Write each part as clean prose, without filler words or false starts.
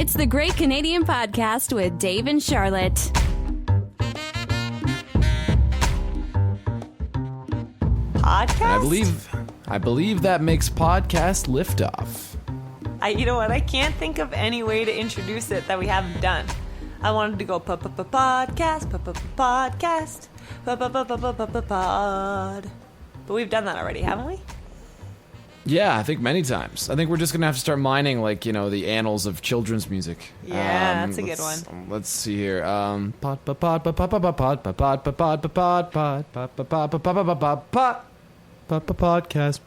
It's the Great Canadian Podcast with Dave and Charlotte. Podcast? I believe that makes podcast liftoff. You know what? I can't think of any way to introduce it that we haven't done. I wanted to go podcast, podcast, pod. But we've done that already, haven't we? Yeah, I think many times. I think we're just going to have to start mining, like, you know, the annals of children's music. Yeah, that's a good one. Let's see here. Podcast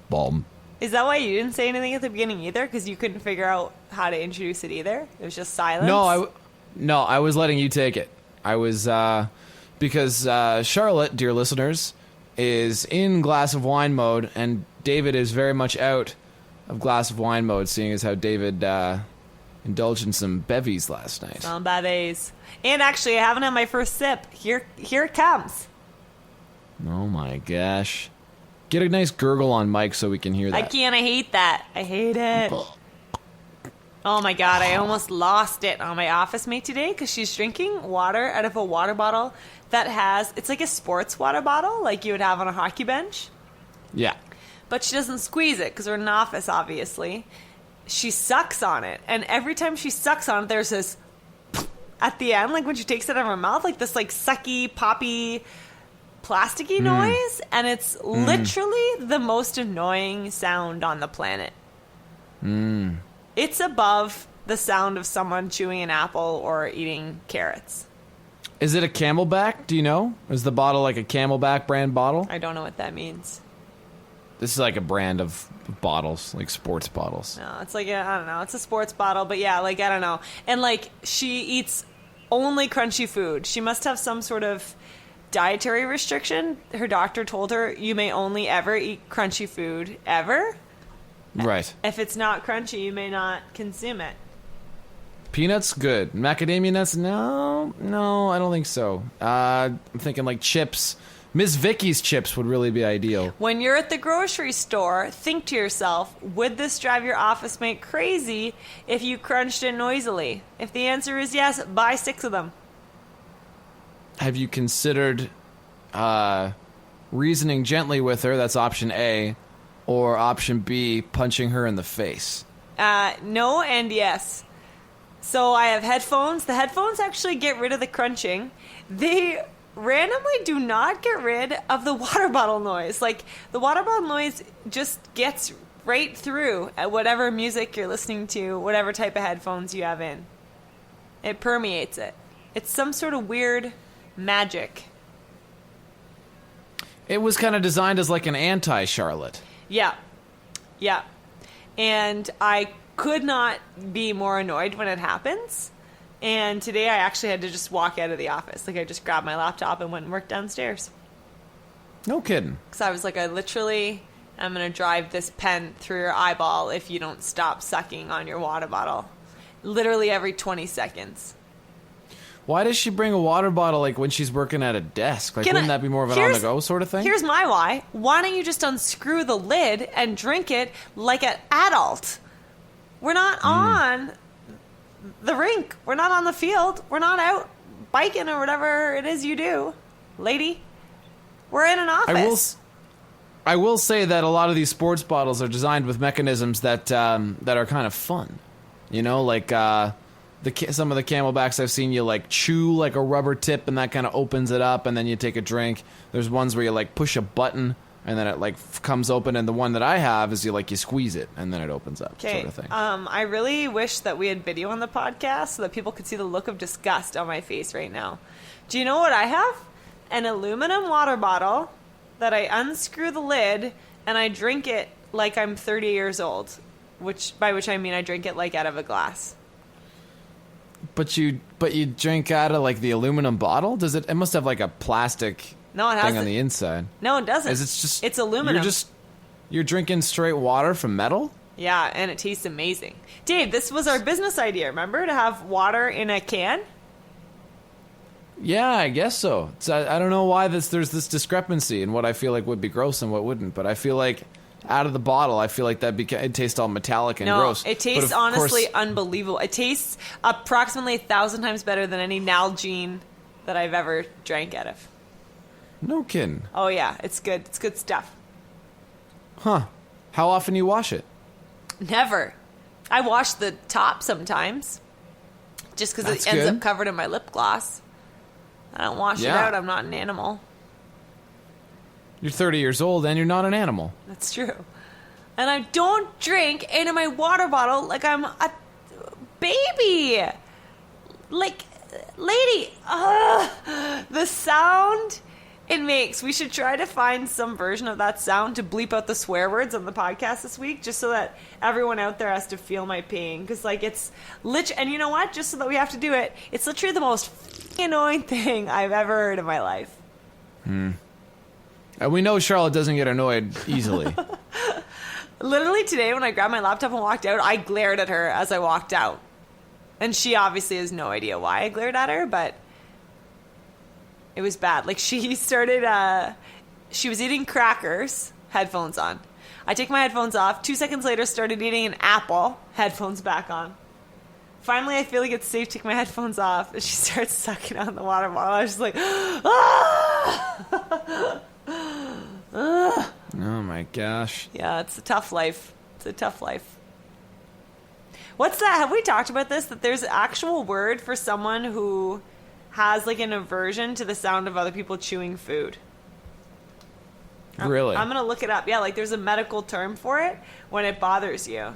bomb. Is that why you didn't say anything at the beginning either? Because you couldn't figure out how to introduce it either? It was just silence? No, I was letting you take it. I was, because Charlotte, dear listeners, is in glass of wine mode, and David is very much out of glass of wine mode, seeing as how David indulged in some bevies last night. Some bevies. And actually, I haven't had my first sip. Here it comes. Oh my gosh. Get a nice gurgle on mic so we can hear that. I can't. I hate that. I hate it. Oh my god, I almost lost it on my officemate today because she's drinking water out of a water bottle that has, it's like a sports water bottle like you would have on a hockey bench. Yeah. But she doesn't squeeze it because we're in an office, obviously. She sucks on it. And every time she sucks on it, there's this at the end, like when she takes it out of her mouth, like this like sucky, poppy, plasticky noise. And it's literally the most annoying sound on the planet. It's above the sound of someone chewing an apple or eating carrots. Is it a CamelBak? Do you know? Is the bottle like a CamelBak brand bottle? I don't know what that means. This is like a brand of bottles, like sports bottles. No, it's like, I don't know. It's a sports bottle, but yeah, like, I don't know. And like, she eats only crunchy food. She must have some sort of dietary restriction. Her doctor told her, you may only ever eat crunchy food, ever. Right. If it's not crunchy, you may not consume it. Peanuts, good. Macadamia nuts, no, I don't think so. I'm thinking like chips. Miss Vicky's chips would really be ideal. When you're at the grocery store, think to yourself, would this drive your office mate crazy if you crunched it noisily? If the answer is yes, buy 6 of them. Have you considered reasoning gently with her? That's option A. Or option B, punching her in the face? No and yes. So I have headphones. The headphones actually get rid of the crunching. They randomly do not get rid of the water bottle noise. Like, the water bottle noise just gets right through at whatever music you're listening to, whatever type of headphones you have in. It permeates it. It's some sort of weird magic. It was kind of designed as like an anti-Charlotte. Yeah. And I could not be more annoyed when it happens. And today I actually had to just walk out of the office. Like, I just grabbed my laptop and went and worked downstairs. No kidding. Because I was like, I'm going to drive this pen through your eyeball if you don't stop sucking on your water bottle. Literally every 20 seconds. Why does she bring a water bottle like when she's working at a desk? Like, wouldn't that be more of an on-the-go sort of thing? Here's my why. Why don't you just unscrew the lid and drink it like an adult? We're not on the rink. We're not on the field. We're not out biking or whatever it is you do, lady. We're in an office. I will say that a lot of these sports bottles are designed with mechanisms that are kind of fun. You know, like some of the CamelBaks I've seen, you like chew like a rubber tip and that kind of opens it up and then you take a drink. There's ones where you like push a button and then it like comes open, and the one that I have is you squeeze it and then it opens up, sort of thing. I really wish that we had video on the podcast so that people could see the look of disgust on my face right now. Do you know what I have? An aluminum water bottle that I unscrew the lid and I drink it like I'm 30 years old, by which I mean I drink it like out of a glass. But you drink out of like the aluminum bottle? Does it? It must have like a plastic thing on the inside. No, it doesn't. It's aluminum. You're drinking straight water from metal? Yeah, and it tastes amazing. Dave, this was our business idea. Remember, to have water in a can? Yeah, I guess so. I don't know why there's this discrepancy in what I feel like would be gross and what wouldn't, but I feel like out of the bottle, I feel like it tastes all metallic and No, gross. it tastes honestly unbelievable. It tastes approximately 1,000 times better than any Nalgene that I've ever drank out of. No kidding. Oh yeah, it's good. It's good stuff. Huh. How often do you wash it? Never. I wash the top sometimes, just because it ends up covered in my lip gloss. I don't wash it out. I'm not an animal. You're 30 years old and you're not an animal. That's true. And I don't drink into my water bottle like I'm a baby. Like, lady, the sound it makes. We should try to find some version of that sound to bleep out the swear words on the podcast this week, just so that everyone out there has to feel my pain. Because, like, it's literally, and you know what? Just so that we have to do it, it's literally the most annoying thing I've ever heard in my life. And we know Charlotte doesn't get annoyed easily. Literally today, when I grabbed my laptop and walked out, I glared at her as I walked out. And she obviously has no idea why I glared at her, but it was bad. Like, she started, she was eating crackers, headphones on. I take my headphones off. 2 seconds later, started eating an apple, headphones back on. Finally, I feel like it's safe to take my headphones off. And she starts sucking on the water bottle. I was just like, ah! Oh my gosh. Yeah, it's a tough life. It's a tough life. What's that? Have we talked about this? That there's an actual word for someone who has like an aversion to the sound of other people chewing food. Really? I'm going to look it up. Yeah, like there's a medical term for it when it bothers you.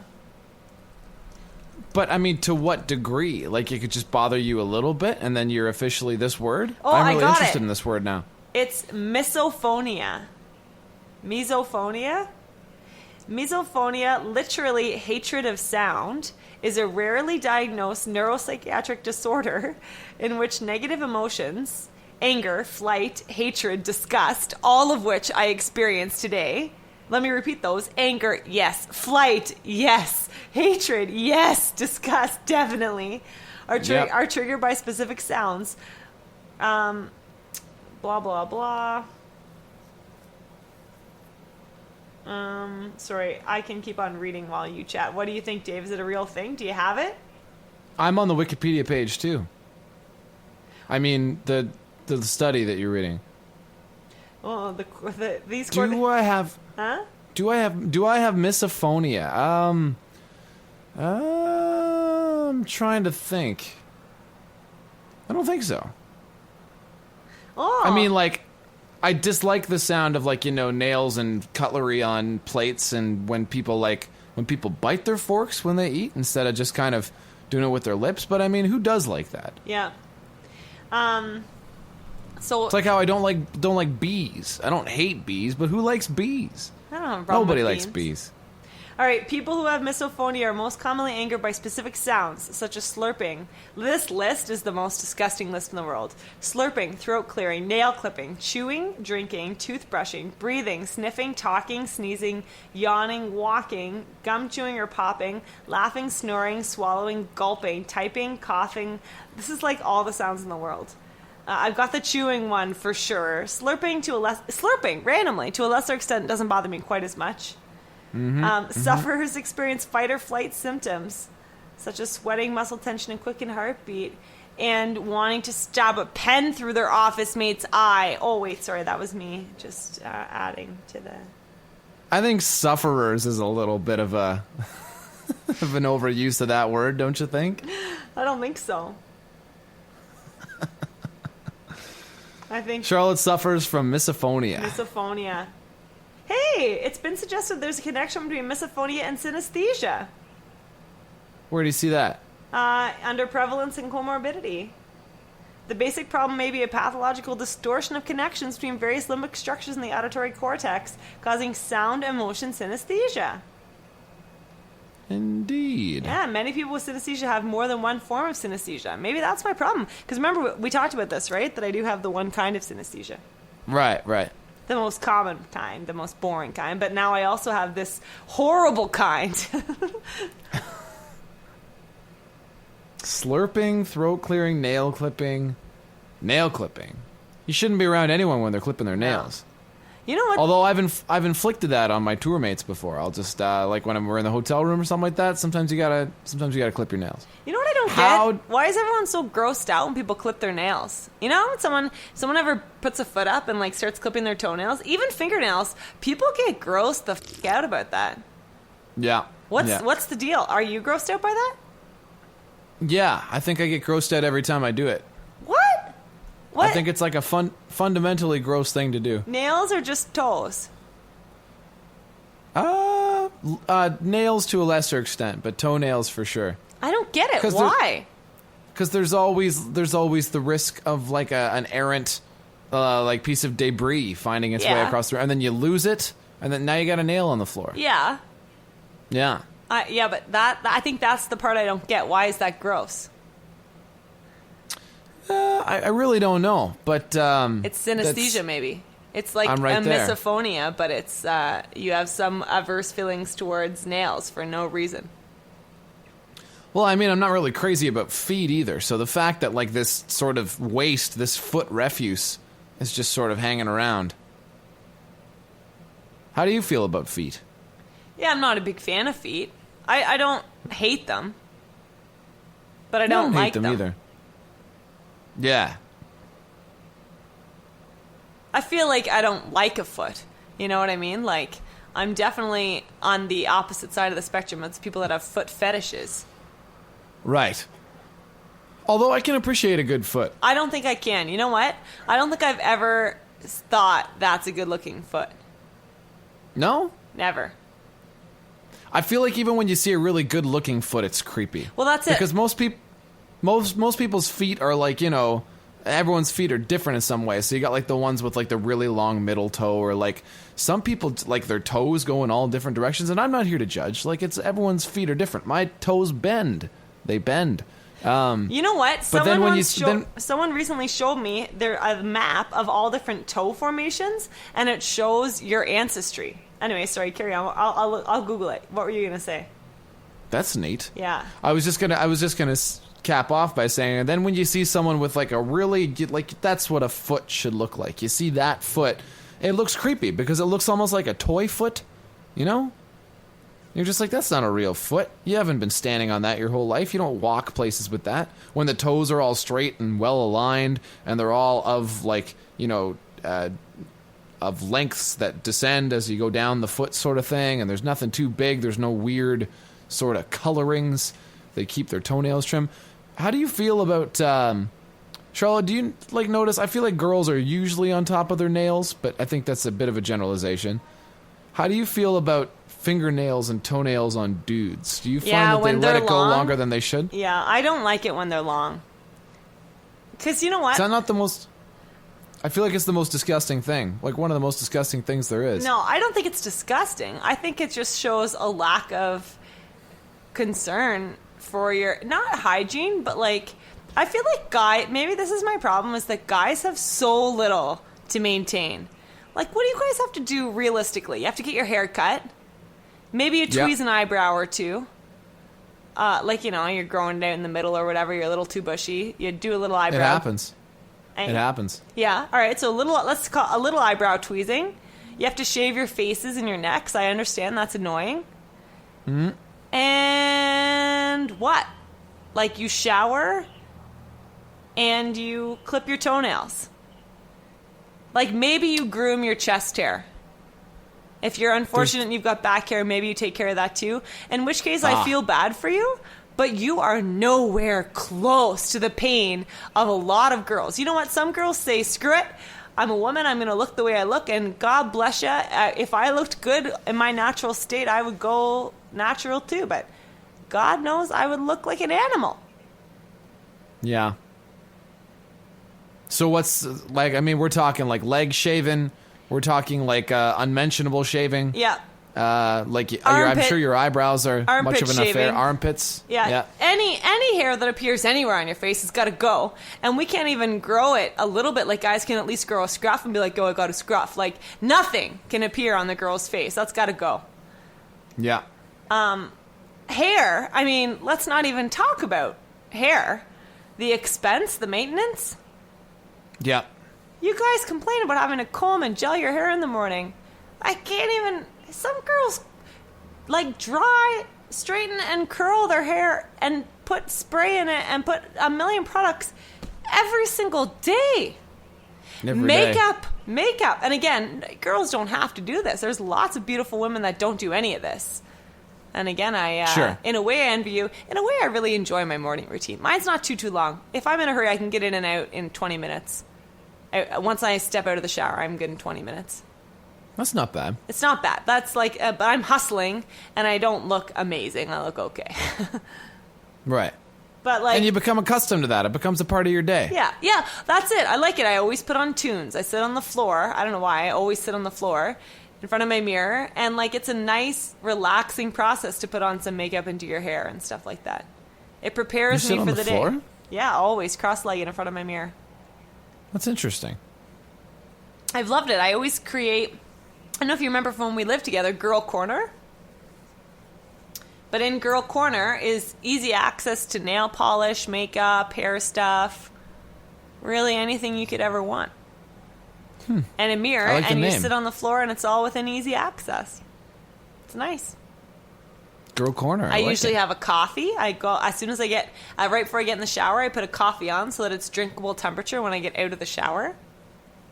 But, I mean, to what degree? Like, it could just bother you a little bit, and then you're officially this word? Oh, I'm really I got interested it. in this word now. It's misophonia. Misophonia? Misophonia, literally hatred of sound, is a rarely diagnosed neuropsychiatric disorder in which negative emotions, anger, flight, hatred, disgust, all of which I experienced today. Let me repeat those. Anger, yes. Flight, yes. Hatred, yes. Disgust, definitely. Are triggered by specific sounds. Blah, blah, blah. Sorry, I can keep on reading while you chat. What do you think, Dave? Is it a real thing? Do you have it? I'm on the Wikipedia page, too. I mean, the study that you're reading. Oh, these. Do I have? Huh? Do I have misophonia? I'm trying to think. I don't think so. Oh. I mean, like, I dislike the sound of, like, you know, nails and cutlery on plates, and when people bite their forks when they eat instead of just kind of doing it with their lips. But I mean, who does like that? Yeah. So it's like how I don't like bees. I don't hate bees, but who likes bees? I don't have a problem Nobody with likes beans. bees. All right, people who have misophonia are most commonly angered by specific sounds, such as slurping. This list is the most disgusting list in the world. Slurping, throat clearing, nail clipping, chewing, drinking, toothbrushing, breathing, sniffing, talking, sneezing, yawning, walking, gum chewing or popping, laughing, snoring, swallowing, gulping, typing, coughing. This is like all the sounds in the world. I've got the chewing one for sure. Slurping randomly to a lesser extent doesn't bother me quite as much. Sufferers experience fight or flight symptoms, such as sweating, muscle tension, and quickened heartbeat, and wanting to stab a pen through their office mate's eye. Oh, wait, sorry, that was me just adding to the... I think sufferers is a little bit of a of an overuse of that word, don't you think? I don't think so. I think Charlotte suffers from misophonia. Misophonia. Hey, it's been suggested there's a connection between misophonia and synesthesia. Where do you see that? Under prevalence and comorbidity. The basic problem may be a pathological distortion of connections between various limbic structures in the auditory cortex, causing sound and motion synesthesia. Indeed. Yeah, many people with synesthesia have more than one form of synesthesia. Maybe that's my problem. Because remember, we talked about this, right? That I do have the one kind of synesthesia. Right. The most common kind, the most boring kind. But now I also have this horrible kind. Slurping, throat clearing, nail clipping. Nail clipping. You shouldn't be around anyone when they're clipping their nails. You know what? Although I've inflicted that on my tour mates before. I'll just like when we're in the hotel room or something like that. Sometimes you gotta clip your nails. You know what I don't get? Why is everyone so grossed out when people clip their nails? You know, when someone ever puts a foot up and like starts clipping their toenails, even fingernails, people get grossed the f out about that. Yeah. What's the deal? Are you grossed out by that? Yeah, I think I get grossed out every time I do it. What? I think it's like a fundamentally gross thing to do. Nails or just toes? Nails to a lesser extent, but toenails for sure. I don't get it. Why? Because there's always the risk of like an errant like piece of debris finding its way across the room, and then you lose it, and then now you got a nail on the floor. Yeah. Yeah. Yeah, but I think that's the part I don't get. Why is that gross? I really don't know, but it's synesthesia, maybe. It's like I'm right a there. misophonia, but it's you have some adverse feelings towards nails for no reason. Well, I mean, I'm not really crazy about feet either. So the fact that like this sort of waste, this foot refuse, is just sort of hanging around. How do you feel about feet? Yeah, I'm not a big fan of feet. I don't hate them, but I don't like them either. Yeah. I feel like I don't like a foot. You know what I mean? Like, I'm definitely on the opposite side of the spectrum. It's people that have foot fetishes. Right. Although I can appreciate a good foot. I don't think I can. You know what? I don't think I've ever thought that's a good-looking foot. No? Never. I feel like even when you see a really good-looking foot, it's creepy. Well, that's it. Because most people's feet are like, you know, everyone's feet are different in some way. So you got like the ones with like the really long middle toe, or like some people like their toes go in all different directions. And I'm not here to judge. Like everyone's feet are different. My toes bend. They bend. You know what? Someone recently showed me a map of all different toe formations, and it shows your ancestry. Anyway, sorry, carry on. I'll Google it. What were you gonna say? That's neat. Yeah. I was just gonna cap off by saying, and then when you see someone with like a really like, that's what a foot should look like. You see that foot, it looks creepy because it looks almost like a toy foot. You know? You're just like, that's not a real foot. You haven't been standing on that your whole life. You don't walk places with that. When the toes are all straight and well aligned, and they're all of like, you know, of lengths that descend as you go down the foot sort of thing, and there's nothing too big. There's no weird sort of colorings. They keep their toenails trim. How do you feel about, Charlotte, do you like notice, I feel like girls are usually on top of their nails, but I think that's a bit of a generalization. How do you feel about fingernails and toenails on dudes? Do you find that they let it go longer than they should? Yeah, I don't like it when they're long. Because you know what? Is that not the most... I feel like it's the most disgusting thing. Like one of the most disgusting things there is. No, I don't think it's disgusting. I think it just shows a lack of concern for your, not hygiene, but like, I feel like maybe this is my problem, is that guys have so little to maintain. Like, what do you guys have to do realistically? You have to get your hair cut. Maybe you tweeze an eyebrow or two. Like, you know, you're growing down in the middle or whatever, you're a little too bushy. You do a little eyebrow. It happens. It happens. Yeah. All right. So let's call a little eyebrow tweezing. You have to shave your faces and your necks. I understand that's annoying. Mm-hmm. And what? Like, you shower and you clip your toenails. Like, maybe you groom your chest hair. If you're unfortunate and you've got back hair, maybe you take care of that too. In which case, I feel bad for you. But you are nowhere close to the pain of a lot of girls. You know what? Some girls say, screw it. I'm a woman. I'm going to look the way I look. And God bless you. If I looked good in my natural state, I would go natural too. But God knows I would look like an animal. Yeah. So what's, like, I mean, we're talking like leg shaving. We're talking like unmentionable shaving. Yeah. I'm sure your eyebrows are much of an affair. Armpits. Yeah. Any hair that appears anywhere on your face has got to go. And we can't even grow it a little bit. Like, guys can at least grow a scruff and be like, oh, I got a scruff. Like, nothing can appear on the girl's face. That's got to go. Yeah. Hair, I mean, let's not even talk about hair. The expense, the maintenance. Yeah. You guys complain about having to comb and gel your hair in the morning. I can't even... Some girls, like, dry, straighten, and curl their hair and put spray in it and put a million products every single day. Makeup. And again, girls don't have to do this. There's lots of beautiful women that don't do any of this. And again, Sure. In a way, I envy you. In a way, I really enjoy my morning routine. Mine's not too long. If I'm in a hurry, I can get in and out in 20 minutes. Once I step out of the shower, I'm good in 20 minutes. That's not bad. It's not bad. That's like, but I'm hustling, and I don't look amazing. I look okay. Right. But like, And you become accustomed to that. It becomes a part of your day. Yeah, that's it. I like it. I always put on tunes. I sit on the floor. I don't know why. I always sit on the floor in front of my mirror, and like, it's a nice, relaxing process to put on some makeup and do your hair and stuff like that. It prepares me for the day. Yeah, always cross-legged in front of my mirror. That's interesting. I've loved it. I always create, I don't know if you remember from when we lived together, Girl Corner. But in Girl Corner is easy access to nail polish, makeup, hair stuff, really anything you could ever want. And a mirror, I like the and you name. sit on the floor, and it's all within easy access. It's nice. Girl Corner. I like usually it. have a coffee. I go as soon as I get right before I get in the shower. I put a coffee on so that it's drinkable temperature when I get out of the shower.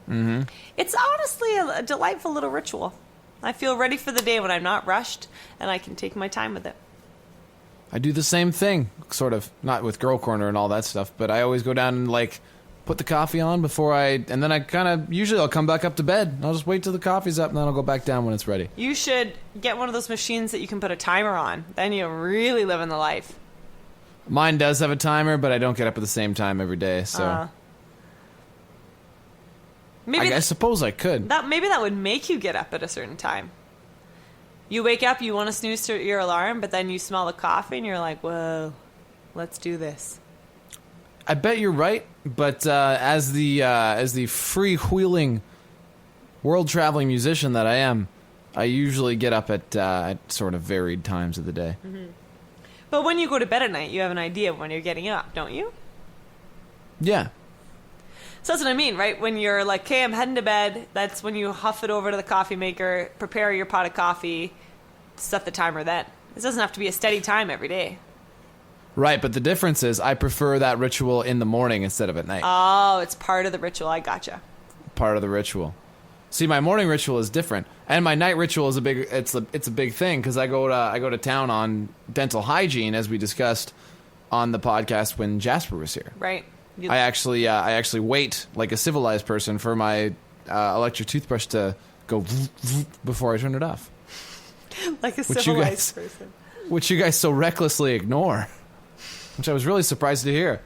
Mm-hmm. It's honestly a delightful little ritual. I feel ready for the day when I'm not rushed and I can take my time with it. I do the same thing, sort of. Not with Girl Corner and all that stuff, but I always go down and, like, put the coffee on before and then I kind of, usually I'll come back up to bed. I'll just wait till the coffee's up, and then I'll go back down when it's ready. You should get one of those machines that you can put a timer on. Then you're really living the life. Mine does have a timer, but I don't get up at the same time every day, so... Maybe I suppose I could. maybe that would make you get up at a certain time. You wake up, you want to snooze to your alarm, but then you smell the coffee and you're like, whoa, let's do this. I bet you're right, but as the freewheeling, world-traveling musician that I am, I usually get up at sort of varied times of the day. Mm-hmm. But when you go to bed at night, you have an idea of when you're getting up, don't you? Yeah. So that's what I mean, right? When you're like, okay, I'm heading to bed, that's when you huff it over to the coffee maker, prepare your pot of coffee, set the timer then. This doesn't have to be a steady time every day. Right, but the difference is I prefer that ritual in the morning instead of at night. Oh, it's part of the ritual. I gotcha. Part of the ritual. See, my morning ritual is different, and my night ritual is a big thing because I go to town on dental hygiene, as we discussed on the podcast when Jasper was here. Right. I actually wait like a civilized person for my electric toothbrush to go before I turn it off. Like a civilized person. Which you guys so recklessly ignore. Which I was really surprised to hear.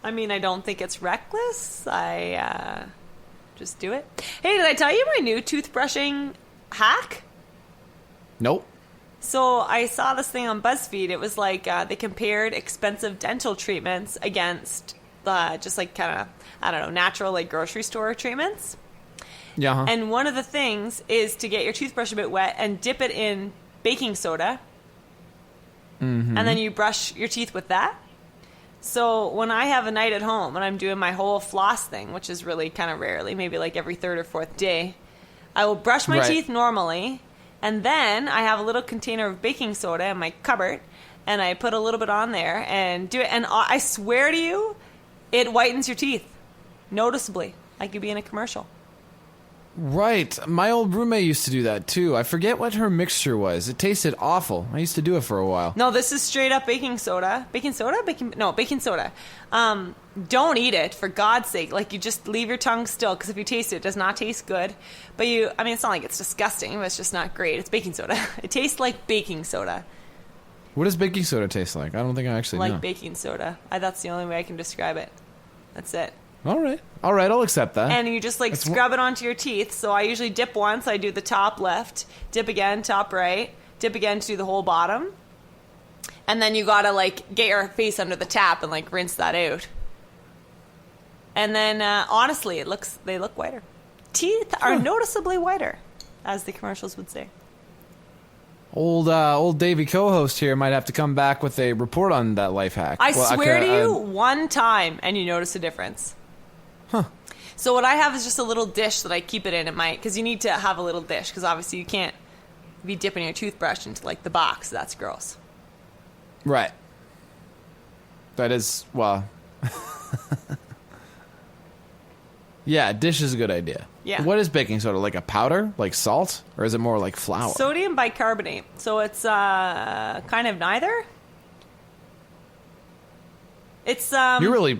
I mean, I don't think it's reckless. I just do it. Hey, did I tell you my new toothbrushing hack? Nope. So I saw this thing on BuzzFeed. It was like they compared expensive dental treatments against just like kind of, I don't know, natural like grocery store treatments. Yeah. Huh? And one of the things is to get your toothbrush a bit wet and dip it in baking soda. Mm-hmm. And then you brush your teeth with that. So when I have a night at home and I'm doing my whole floss thing, which is really kind of rarely, maybe like every third or fourth day, I will brush my teeth normally. And then I have a little container of baking soda in my cupboard. And I put a little bit on there and do it. And I swear to you, it whitens your teeth noticeably, like you'd be in a commercial. Right. My old roommate used to do that, too. I forget what her mixture was. It tasted awful. I used to do it for a while. No, this is straight up baking soda. Baking soda? Baking soda. Don't eat it, for God's sake. Like, you just leave your tongue still, because if you taste it, it does not taste good. But it's not like it's disgusting, but it's just not great. It's baking soda. It tastes like baking soda. What does baking soda taste like? I don't think I actually know. Like baking soda. That's the only way I can describe it. That's it. All right, I'll accept that. And you just scrub it onto your teeth. So I usually dip once. I do the top left, dip again, top right, dip again to do the whole bottom. And then you gotta get your face under the tap and rinse that out. And then honestly, they look whiter. Teeth are noticeably whiter, as the commercials would say. Old Davey co-host here might have to come back with a report on that life hack. I swear to you, one time, and you notice a difference. Huh. So what I have is just a little dish that I keep it in at my, because you need to have a little dish, because obviously you can't be dipping your toothbrush into like the box. That's gross. Right. That is, well. Yeah, a dish is a good idea. Yeah. What is baking soda? Like a powder? Like salt? Or is it more like flour? Sodium bicarbonate. So it's kind of neither. It's You're really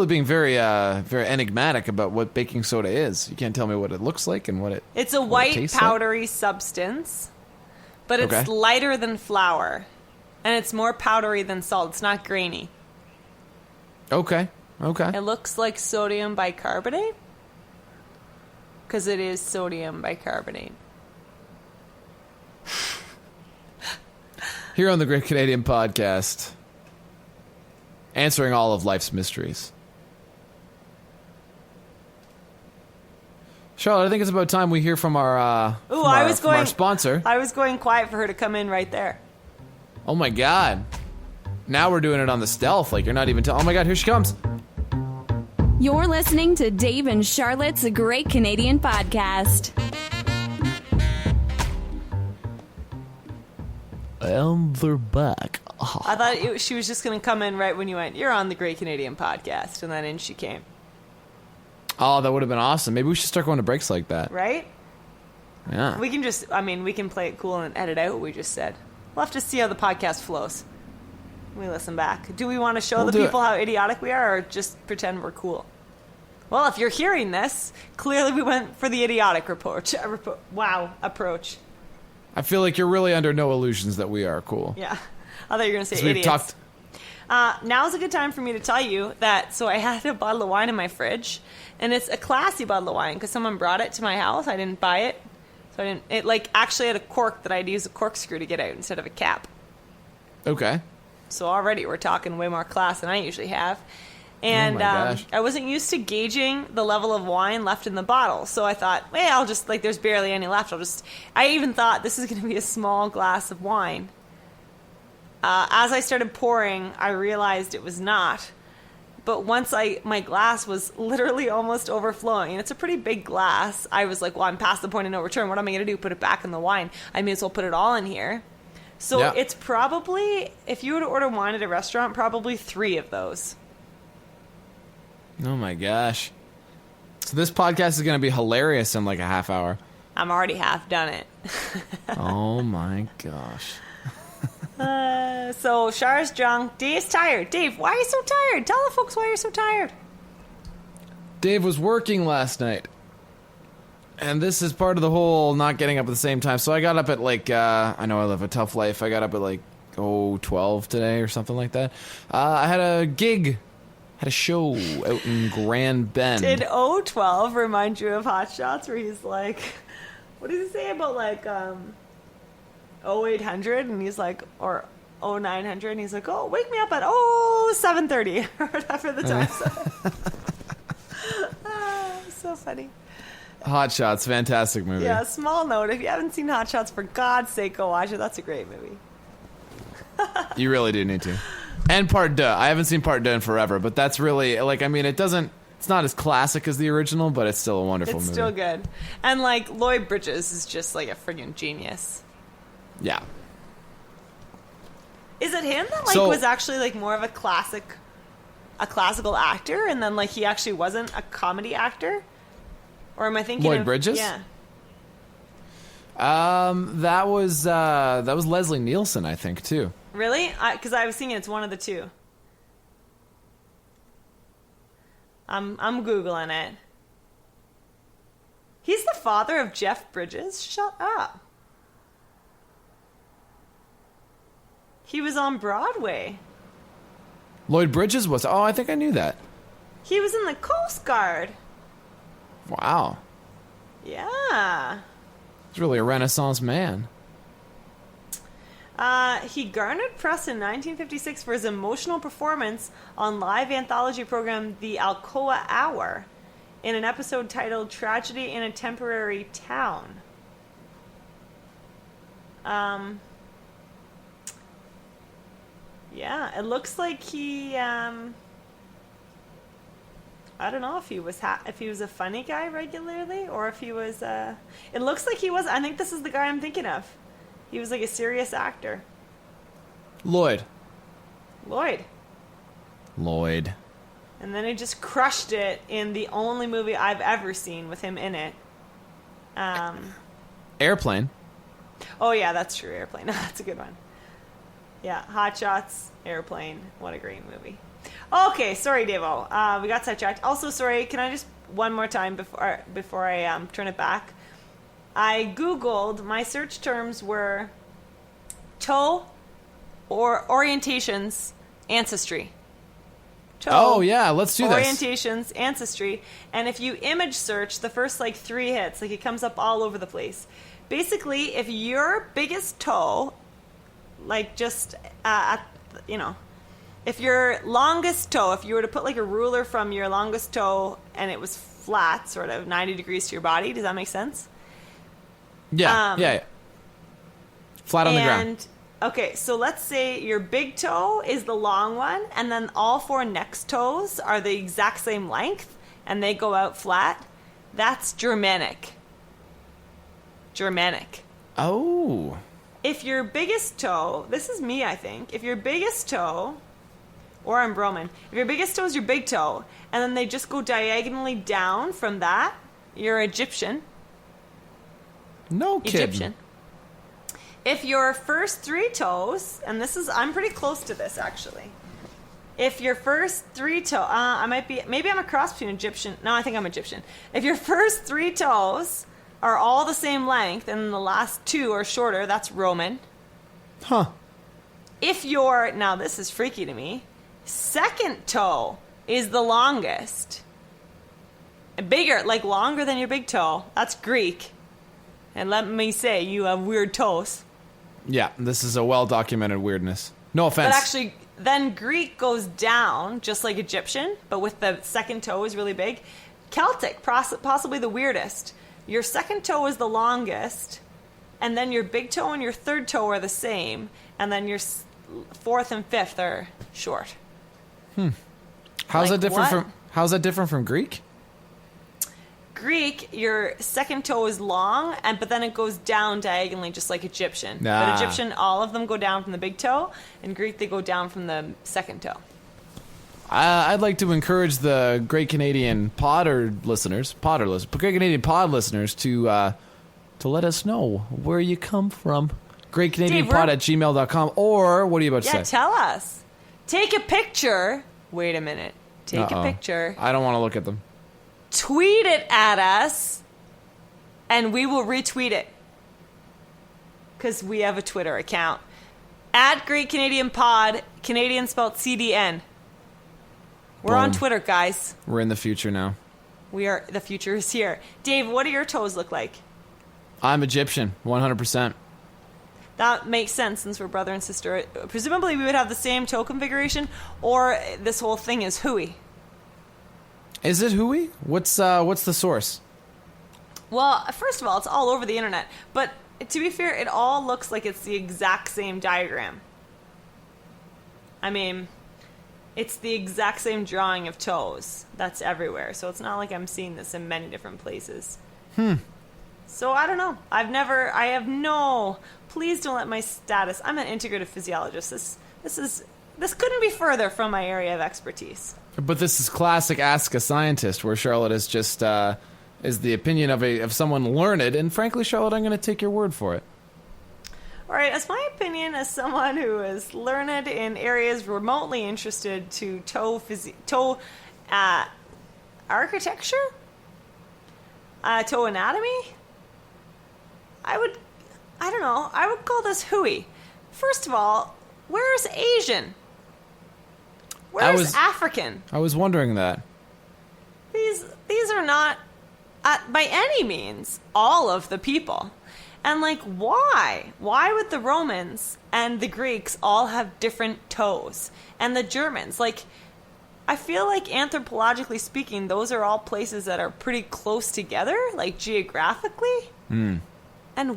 being very very enigmatic about what baking soda is. You can't tell me what it looks like and what it it's a what it white tastes powdery substance, but it's Okay. lighter than flour, and it's more powdery than salt. It's not grainy. like. Okay. It looks like sodium bicarbonate because it is sodium bicarbonate. Here on the Great Canadian Podcast, answering all of life's mysteries. Charlotte, I think it's about time we hear from our from our sponsor. I was going quiet for her to come in right there. Oh my god. Now we're doing it on the stealth, like you're not even telling. Oh my god, here she comes. You're listening to Dave and Charlotte's Great Canadian Podcast. And they're back. I thought she was just going to come in right when you went, "You're on the Great Canadian Podcast," and then in she came. Oh, that would have been awesome. Maybe we should start going to breaks like that. Right? Yeah. We can just, we can play it cool and edit out what we just said. We'll have to see how the podcast flows. We listen back. Do we want to show the people how idiotic we are, or just pretend we're cool? Well, if you're hearing this, clearly we went for the idiotic approach. Approach. I feel like you're really under no illusions that we are cool. Yeah. I thought you were going to say 'Cause we've idiots. talked. Now's a good time for me to tell you that, so I had a bottle of wine in my fridge, and it's a classy bottle of wine because someone brought it to my house. I didn't buy it. So it actually had a cork that I had to use a corkscrew to get out instead of a cap. Okay. So already we're talking way more class than I usually have. And Oh my gosh. I wasn't used to gauging the level of wine left in the bottle. So I thought, well, I'll just, there's barely any left. I even thought this is going to be a small glass of wine. As I started pouring, I realized it was not. But once my glass was literally almost overflowing, and it's a pretty big glass, I was like, well, I'm past the point of no return. What am I going to do? Put it back in the wine? I may as well put it all in here. So Yeah. It's probably, if you were to order wine at a restaurant, probably 3 of those. Oh my gosh. So this podcast is going to be hilarious in like a half hour. I'm already half done it. Oh my gosh. So Char's drunk. Dave's tired. Dave, why are you so tired? Tell the folks why you're so tired. Dave was working last night. And this is part of the whole not getting up at the same time. So I got up at like, I know I live a tough life. I got up at like, 12 today or something like that. I had a gig. Had a show out in Grand Bend. Did 012 remind you of Hot Shots where he's like, what does he say about like 0800 and he's like, or 0900 and he's like, oh, wake me up at 7:30 or whatever the time. So funny. Hot Shots, fantastic movie. Yeah, small note. If you haven't seen Hot Shots, for God's sake, go watch it. That's a great movie. You really do need to. And Part 2. I haven't seen Part 2 in forever, but that's really, it's not as classic as the original, but it's still a wonderful movie. It's still good. And, Lloyd Bridges is just, a friggin' genius. Yeah. Is it him that, was actually, more of a classical actor, and then, he actually wasn't a comedy actor? Or am I thinking Lloyd Bridges? Yeah. That was Leslie Nielsen, I think, too. Really? Because I was thinking it's one of the two. I'm Googling it. He's the father of Jeff Bridges? Shut up. He was on Broadway. Lloyd Bridges was? Oh, I think I knew that. He was in the Coast Guard. Wow. Yeah. He's really a Renaissance man. He garnered press in 1956 for his emotional performance on live anthology program The Alcoa Hour in an episode titled Tragedy in a Temporary Town. Yeah, it looks like he I don't know if he was a funny guy regularly, or if he was. It looks like he was. I think this is the guy I'm thinking of. He was like a serious actor. Lloyd. And then he just crushed it in the only movie I've ever seen with him in it. Airplane. Oh yeah, that's true. Airplane. That's a good one. Yeah, Hot Shots, Airplane. What a great movie. Okay, sorry, Davo. We got sidetracked. Also, sorry. Can I just one more time before I turn it back? I googled. My search terms were toe or orientations ancestry. Toe, oh yeah, let's do this. Orientations ancestry, and if you image search the first like 3 hits, like it comes up all over the place. Basically, if your biggest toe, like just if your longest toe, if you were to put like a ruler from your longest toe and it was flat, sort of 90 degrees to your body, does that make sense? Yeah, yeah. Flat on the ground. Okay, so let's say your big toe is the long one, and then all 4 next toes are the exact same length, and they go out flat. That's Germanic. Oh. If your biggest toe, this is me, I think. If your biggest toe, or I'm Broman, if your biggest toe is your big toe, and then they just go diagonally down from that, you're Egyptian. No kidding. Egyptian. If your first 3 toes, and I'm pretty close to this actually. If your first 3 toes, maybe I'm a cross between Egyptian. No, I think I'm Egyptian. If your first 3 toes are all the same length and the last 2 are shorter, that's Roman. Huh. If now this is freaky to me, second toe is the longest. Bigger, like longer than your big toe, that's Greek. And let me say, you have weird toes. Yeah, this is a well-documented weirdness. No offense. But actually, then Greek goes down, just like Egyptian, but with the second toe is really big. Celtic, possibly the weirdest. Your second toe is the longest, and then your big toe and your third toe are the same, and then your 4th and 5th are short. How's Like that different from Greek? Greek, your second toe is long, but then it goes down diagonally, just like Egyptian. Ah. But Egyptian, all of them go down from the big toe, and Greek, they go down from the second toe. I'd like to encourage the Great Canadian Pod listeners to let us know where you come from. GreatCanadianPod@gmail.com, or what are you about to say? Yeah, tell us. Take a picture. Wait a minute. Take a picture. I don't want to look at them. Tweet it at us, and we will retweet it. Because we have a Twitter account. At Great Canadian Pod, Canadian spelled CDN. We're on Boom. Twitter, guys. We're in the future now. The future is here. Dave, what do your toes look like? I'm Egyptian, 100%. That makes sense since we're brother and sister. Presumably we would have the same toe configuration, or this whole thing is hooey. Is it hooey? What's the source? Well, first of all, it's all over the internet. But to be fair, it all looks like it's the exact same diagram. I mean, it's the exact same drawing of toes that's everywhere. So it's not like I'm seeing this in many different places. So I don't know. Please don't let my status. I'm an integrative physiologist. This couldn't be further from my area of expertise. But this is classic Ask a Scientist, where Charlotte is just is the opinion of someone learned, and frankly, Charlotte, I'm going to take your word for it. All right, as my opinion as someone who is learned in areas remotely interested to toe architecture, toe anatomy, I would call this hooey. First of all, where's Asian? Where's African? I was wondering that. These are not, by any means, all of the people. And, like, why? Why would the Romans and the Greeks all have different toes? And the Germans? Like, I feel like anthropologically speaking, those are all places that are pretty close together, like, geographically. And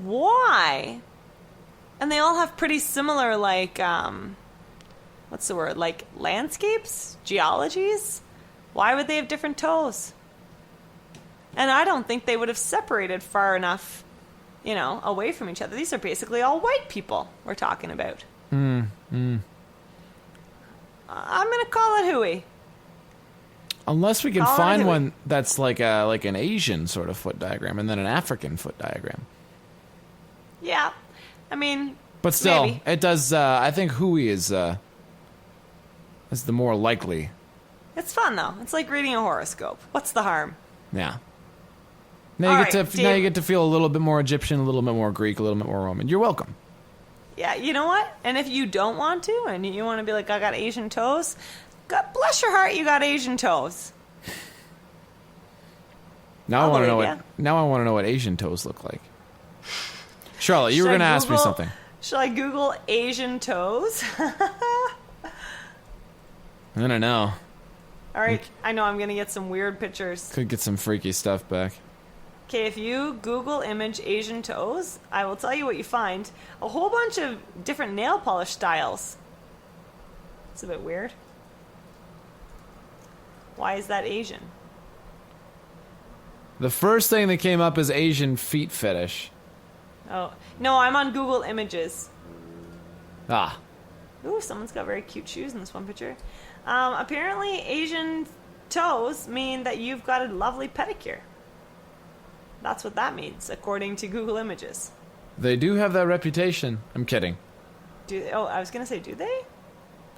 why? And they all have pretty similar, like, what's the word? Like, landscapes? Geologies? Why would they have different toes? And I don't think they would have separated far enough, away from each other. These are basically all white people we're talking about. I'm going to call it hooey. Unless we can Call it find hooey. one that's like an Asian sort of foot diagram and then an African foot diagram. Yeah. I mean, But still, maybe. it does. I think Hui is the more likely. It's fun, though. It's like reading a horoscope. What's the harm? Yeah. Now you All get right, to now you Dave. get to feel a little bit more Egyptian, a little bit more Greek, a little bit more Roman. You're welcome. Yeah, you know what? And if you don't want to, and you want to be like, I got Asian toes, God bless your heart, you got Asian toes. Now I'll I want to know believe what. Now I want to know what Asian toes look like. Charlotte, you were Should going I to ask me Google- something. Should I Google Asian toes? I don't know. All right, I know I'm going to get some weird pictures. Could get some freaky stuff back. Okay, if you Google image Asian toes, I will tell you what you find. A whole bunch of different nail polish styles. It's a bit weird. Why is that Asian? The first thing that came up is Asian feet fetish. Oh, no, I'm on Google Images. Ah. Ooh, someone's got very cute shoes in this one picture. Apparently, Asian toes mean that you've got a lovely pedicure. That's what that means, according to Google Images. They do have that reputation. I'm kidding. I was going to say, do they?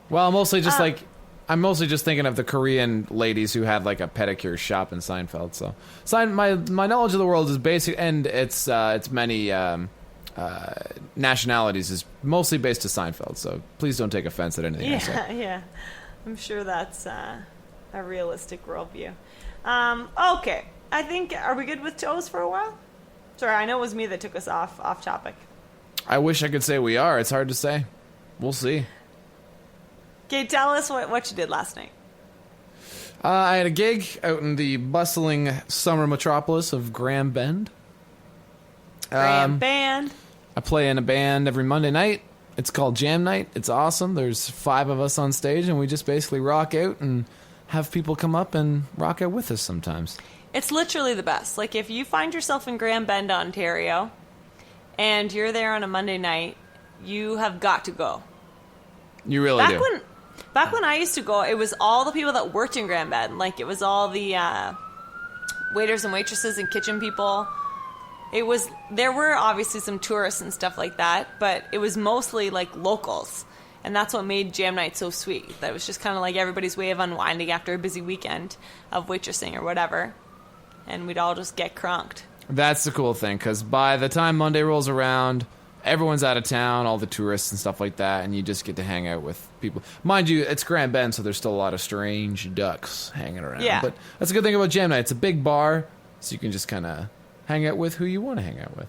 Well, mostly just I'm mostly just thinking of the Korean ladies who had like a pedicure shop in Seinfeld. So, my knowledge of the world is basic, and it's many nationalities is mostly based to Seinfeld. So please don't take offense at anything I say. Yeah. I'm sure that's a realistic worldview. Okay. I think, are we good with toes for a while? Sorry, I know it was me that took us off topic. I wish I could say we are. It's hard to say. We'll see. Okay, tell us what you did last night. I had a gig out in the bustling summer metropolis of Grand Bend. Grand band. I play in a band every Monday night. It's called Jam Night. It's awesome. There's 5 of us on stage, and we just basically rock out and have people come up and rock out with us sometimes. It's literally the best. Like, if you find yourself in Grand Bend, Ontario, and you're there on a Monday night, you have got to go. You really do. Back when I used to go, it was all the people that worked in Grand Bend. Like, it was all the waiters and waitresses and kitchen people. There were obviously some tourists and stuff like that, but it was mostly like locals. And that's what made Jam Night so sweet. That was just kind of like everybody's way of unwinding after a busy weekend of waitressing or whatever. And we'd all just get crunked. That's the cool thing, because by the time Monday rolls around, everyone's out of town, all the tourists and stuff like that, and you just get to hang out with people. Mind you, it's Grand Bend, so there's still a lot of strange ducks hanging around. Yeah. But that's a good thing about Jam Night. It's a big bar, so you can just kind of hang out with who you want to hang out with.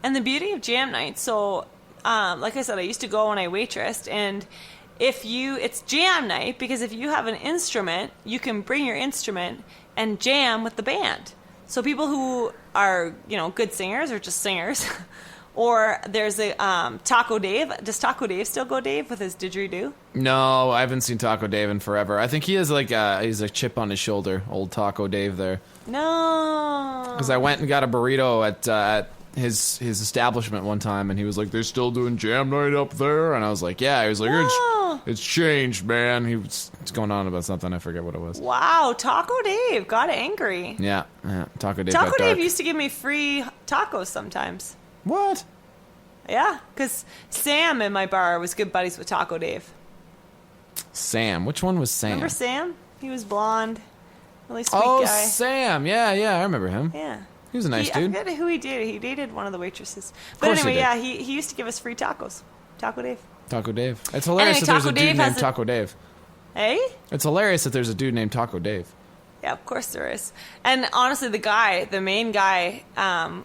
And the beauty of Jam Night, so like I said, I used to go when I waitressed, and it's Jam Night, because if you have an instrument, you can bring your instrument and jam with the band. So people who are, good singers or just singers, or there's a Taco Dave. Does Taco Dave still go Dave with his didgeridoo? No, I haven't seen Taco Dave in forever. I think he has he's a chip on his shoulder, old Taco Dave there. No. Because I went and got a burrito at his establishment one time, and he was like, "They're still doing Jam Night up there," and I was like, "Yeah." He was like, No. "It's changed, man." He was going on about something. I forget what it was. Wow, Taco Dave got angry. Yeah, Taco Dave. Taco got Dave dark. used to give me free tacos sometimes. What? Yeah, because Sam in my bar was good buddies with Taco Dave. Sam. Which one was Sam? Remember Sam? He was blonde. Really sweet Oh, guy. Sam. Yeah, I remember him. Yeah. He was a nice I dude. forget who he dated. He dated one of the waitresses. But course he anyway, did. yeah, he used to give us free tacos. Taco Dave. Taco Dave. It's hilarious Anyway, that there's Taco a dude Dave named has a- Taco Dave. Hey? It's hilarious that there's a dude named Taco Dave. Yeah, of course there is. And honestly, the main guy,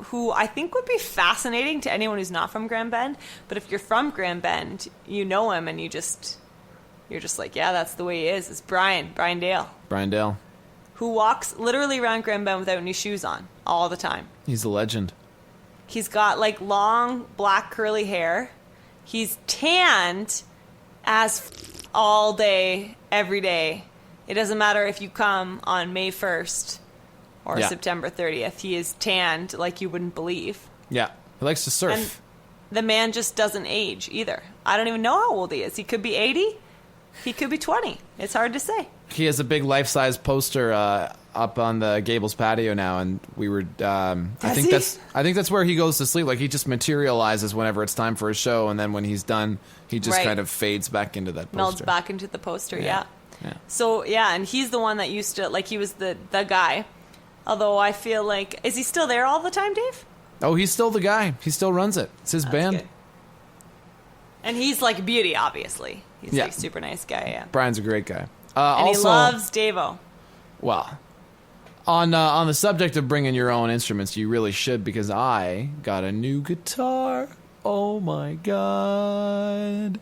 who I think would be fascinating to anyone who's not from Grand Bend, but if you're from Grand Bend, you know him and you're just like, yeah, that's the way he is. It's Brian Dale, Brian Dale. who walks literally around Grand Bend without any shoes on all the time. He's a legend. He's got like long black curly hair. He's tanned as all day, every day. It doesn't matter if you come on May 1st or Yeah. September 30th. He is tanned like you wouldn't believe. Yeah. He likes to surf. And the man just doesn't age either. I don't even know how old he is. He could be 80. He could be 20. It's hard to say. He has a big life-size poster up on the Gables patio now, and we were. I think that's where he goes to sleep. Like, he just materializes whenever it's time for a show, and then when he's done, he just Right. kind of fades back into that poster. Melds back into the poster. Yeah. Yeah. So yeah, and he's the one that used to like. He was the guy. Although I feel like, is he still there all the time, Dave? Oh, he's still the guy. He still runs it. It's his band. Good. And he's like beauty, obviously. He's Yeah. like super nice guy. Yeah. Brian's a great guy. And also, he loves Davo. well, on the subject of bringing your own instruments, you really should, because I got a new guitar. Oh my god!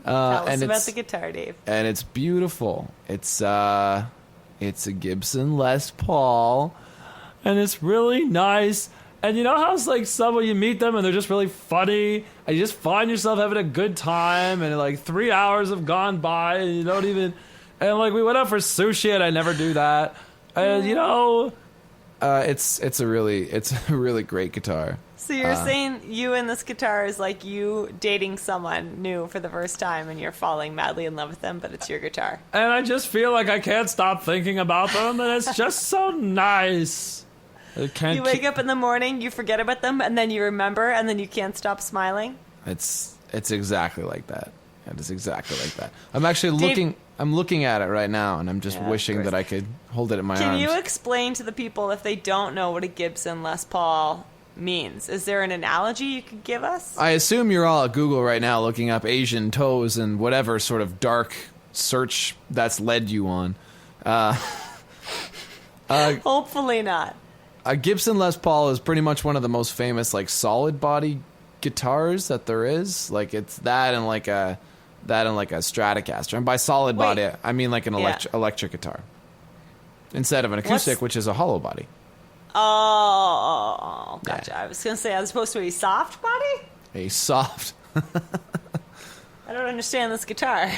Tell us and about it's the guitar, Dave. and it's beautiful. It's a Gibson Les Paul, and it's really nice. And you know how it's like someone you meet them and they're just really funny, and you just find yourself having a good time, and like 3 hours have gone by and you don't even. And like we went out for sushi, and I never do that. And you know, it's a really great guitar. So you're saying you and this guitar is like you dating someone new for the first time, and you're falling madly in love with them, but it's your guitar. And I just feel like I can't stop thinking about them, and it's just so nice. I can't. You wake up in the morning, you forget about them, and then you remember, and then you can't stop smiling. It's exactly like that. It is exactly like that. I'm actually looking. I'm looking at it right now, and I'm just wishing that I could hold it in my arms. Can you explain to the people, if they don't know what a Gibson Les Paul means? Is there an analogy you could give us? I assume you're all at Google right now looking up Asian toes and whatever sort of dark search that's led you on. Hopefully not. A Gibson Les Paul is pretty much one of the most famous like solid body guitars that there is. Like it's that and like a Stratocaster. And by solid body, I mean like an electric guitar instead of an acoustic, which is a hollow body. Oh, gotcha. Yeah. I was going to say, as opposed to a soft body? A soft. I don't understand this guitar.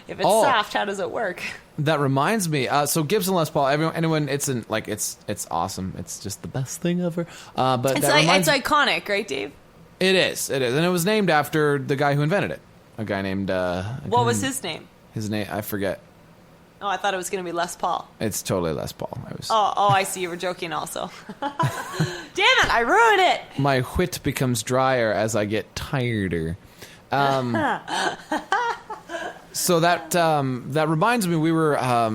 If it's soft, how does it work? That reminds me. So Gibson Les Paul, anyone, it's awesome. It's just the best thing ever. But it's iconic, right, Dave? It is, and it was named after the guy who invented it. A guy named. What was his name? His name, I forget. Oh, I thought it was going to be Les Paul. It's totally Les Paul. I see. You were joking also. Damn it! I ruined it. My wit becomes drier as I get tireder. So that reminds me, we were. I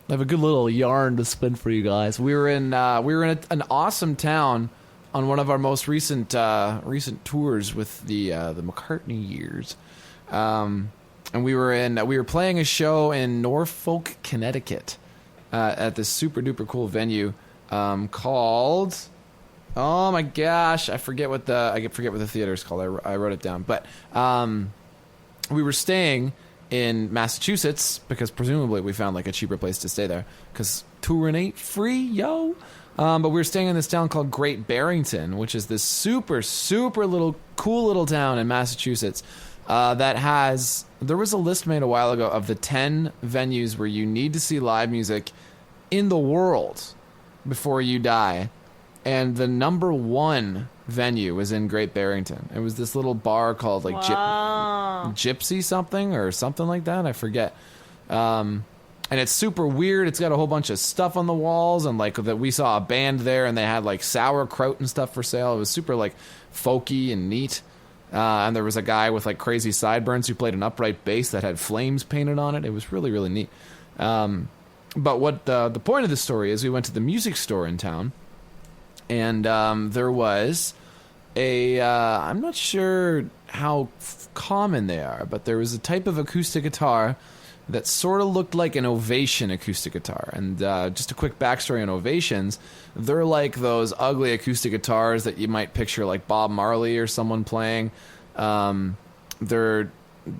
have a good little yarn to spin for you guys. We were in an awesome town on one of our most recent tours with the McCartney years. And we were playing a show in Norfolk, Connecticut, at this super duper cool venue called. Oh my gosh, I forget what the theater is called. I wrote it down, but we were staying in Massachusetts because presumably we found like a cheaper place to stay there because touring ain't free, yo. But we were staying in this town called Great Barrington, which is this super cool little town in Massachusetts. There was a list made a while ago of the 10 venues where you need to see live music in the world before you die. And the number one venue was in Great Barrington. It was this little bar called like Gypsy something or something like that. I forget. And it's super weird. It's got a whole bunch of stuff on the walls, and like that we saw a band there, and they had like sauerkraut and stuff for sale. It was super like folky and neat. And there was a guy with like crazy sideburns who played an upright bass that had flames painted on it. It was really, really neat. But what the point of the story is, we went to the music store in town, and there was I'm not sure how common they are, but there was a type of acoustic guitar that sort of looked like an Ovation acoustic guitar. And just a quick backstory on Ovations, they're like those ugly acoustic guitars that you might picture like Bob Marley or someone playing. They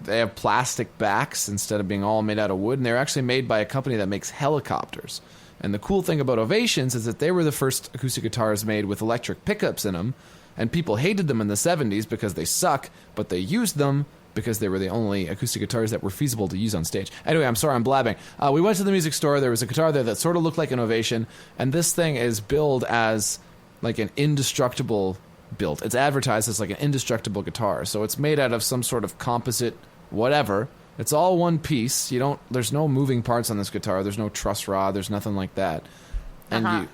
have plastic backs instead of being all made out of wood, and they're actually made by a company that makes helicopters. And the cool thing about Ovations is that they were the first acoustic guitars made with electric pickups in them, and people hated them in the 70s because they suck, but they used them because they were the only acoustic guitars that were feasible to use on stage. Anyway, I'm sorry, I'm blabbing. We went to the music store. There was a guitar there that sort of looked like an Ovation, and this thing is billed as like an indestructible build. It's advertised as like an indestructible guitar, so it's made out of some sort of composite whatever. It's all one piece. There's no moving parts on this guitar. There's no truss rod. There's nothing like that. And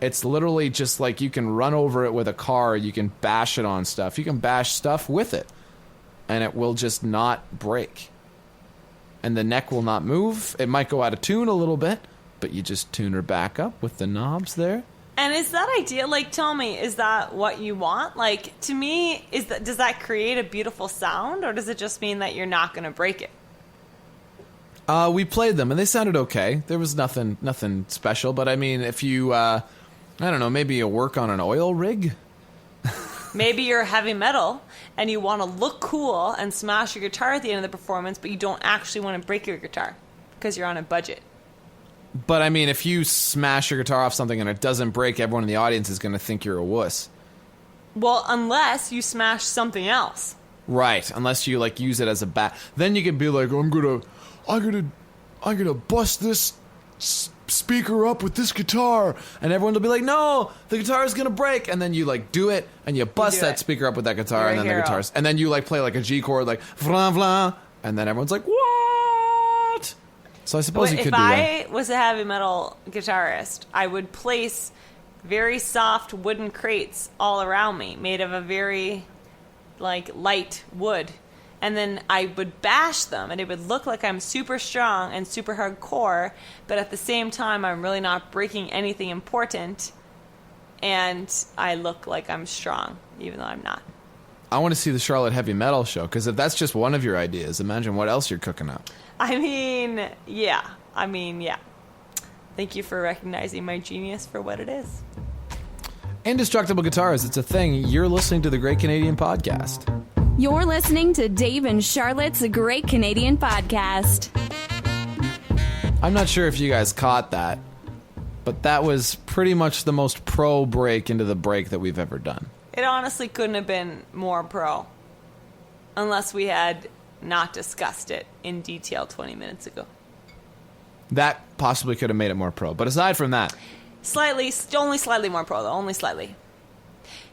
it's literally just like you can run over it with a car. You can bash it on stuff. You can bash stuff with it, and it will just not break. And the neck will not move. It might go out of tune a little bit, but you just tune her back up with the knobs there. And is that idea, like, tell me, is that what you want? Like, to me, does that create a beautiful sound, or does it just mean that you're not going to break it? We played them, and they sounded okay. There was nothing special, but I mean, if you, I don't know, maybe you work on an oil rig? Maybe you're heavy metal, and you want to look cool and smash your guitar at the end of the performance, but you don't actually want to break your guitar, because you're on a budget. But I mean, if you smash your guitar off something and it doesn't break, everyone in the audience is going to think you're a wuss. Well, unless you smash something else. Right, unless you like use it as a bat. Then you can be like, I'm gonna bust this speaker up with this guitar, and everyone will be like, no, the guitar is gonna break. And then you like do it, and you bust that speaker up with that guitar, You're and then a hero. the guitars, and then you like play like a G chord, like vlan vlan, and then everyone's like, what? So I suppose you could do that. If I was a heavy metal guitarist, I would place very soft wooden crates all around me, made of a very like light wood, and then I would bash them, and it would look like I'm super strong and super hardcore, but at the same time I'm really not breaking anything important, and I look like I'm strong even though I'm not. I want to see the Charlotte Heavy Metal show, because if that's just one of your ideas, imagine what else you're cooking up. I mean, yeah. Thank you for recognizing my genius for what it is. Indestructible guitars, it's a thing. You're listening to the Great Canadian Podcast. You're listening to Dave and Charlotte's Great Canadian Podcast. I'm not sure if you guys caught that, but that was pretty much the most pro break into the break that we've ever done. It honestly couldn't have been more pro, unless we had not discussed it in detail 20 minutes ago. That possibly could have made it more pro, but aside from that... Only slightly more pro, though, only slightly.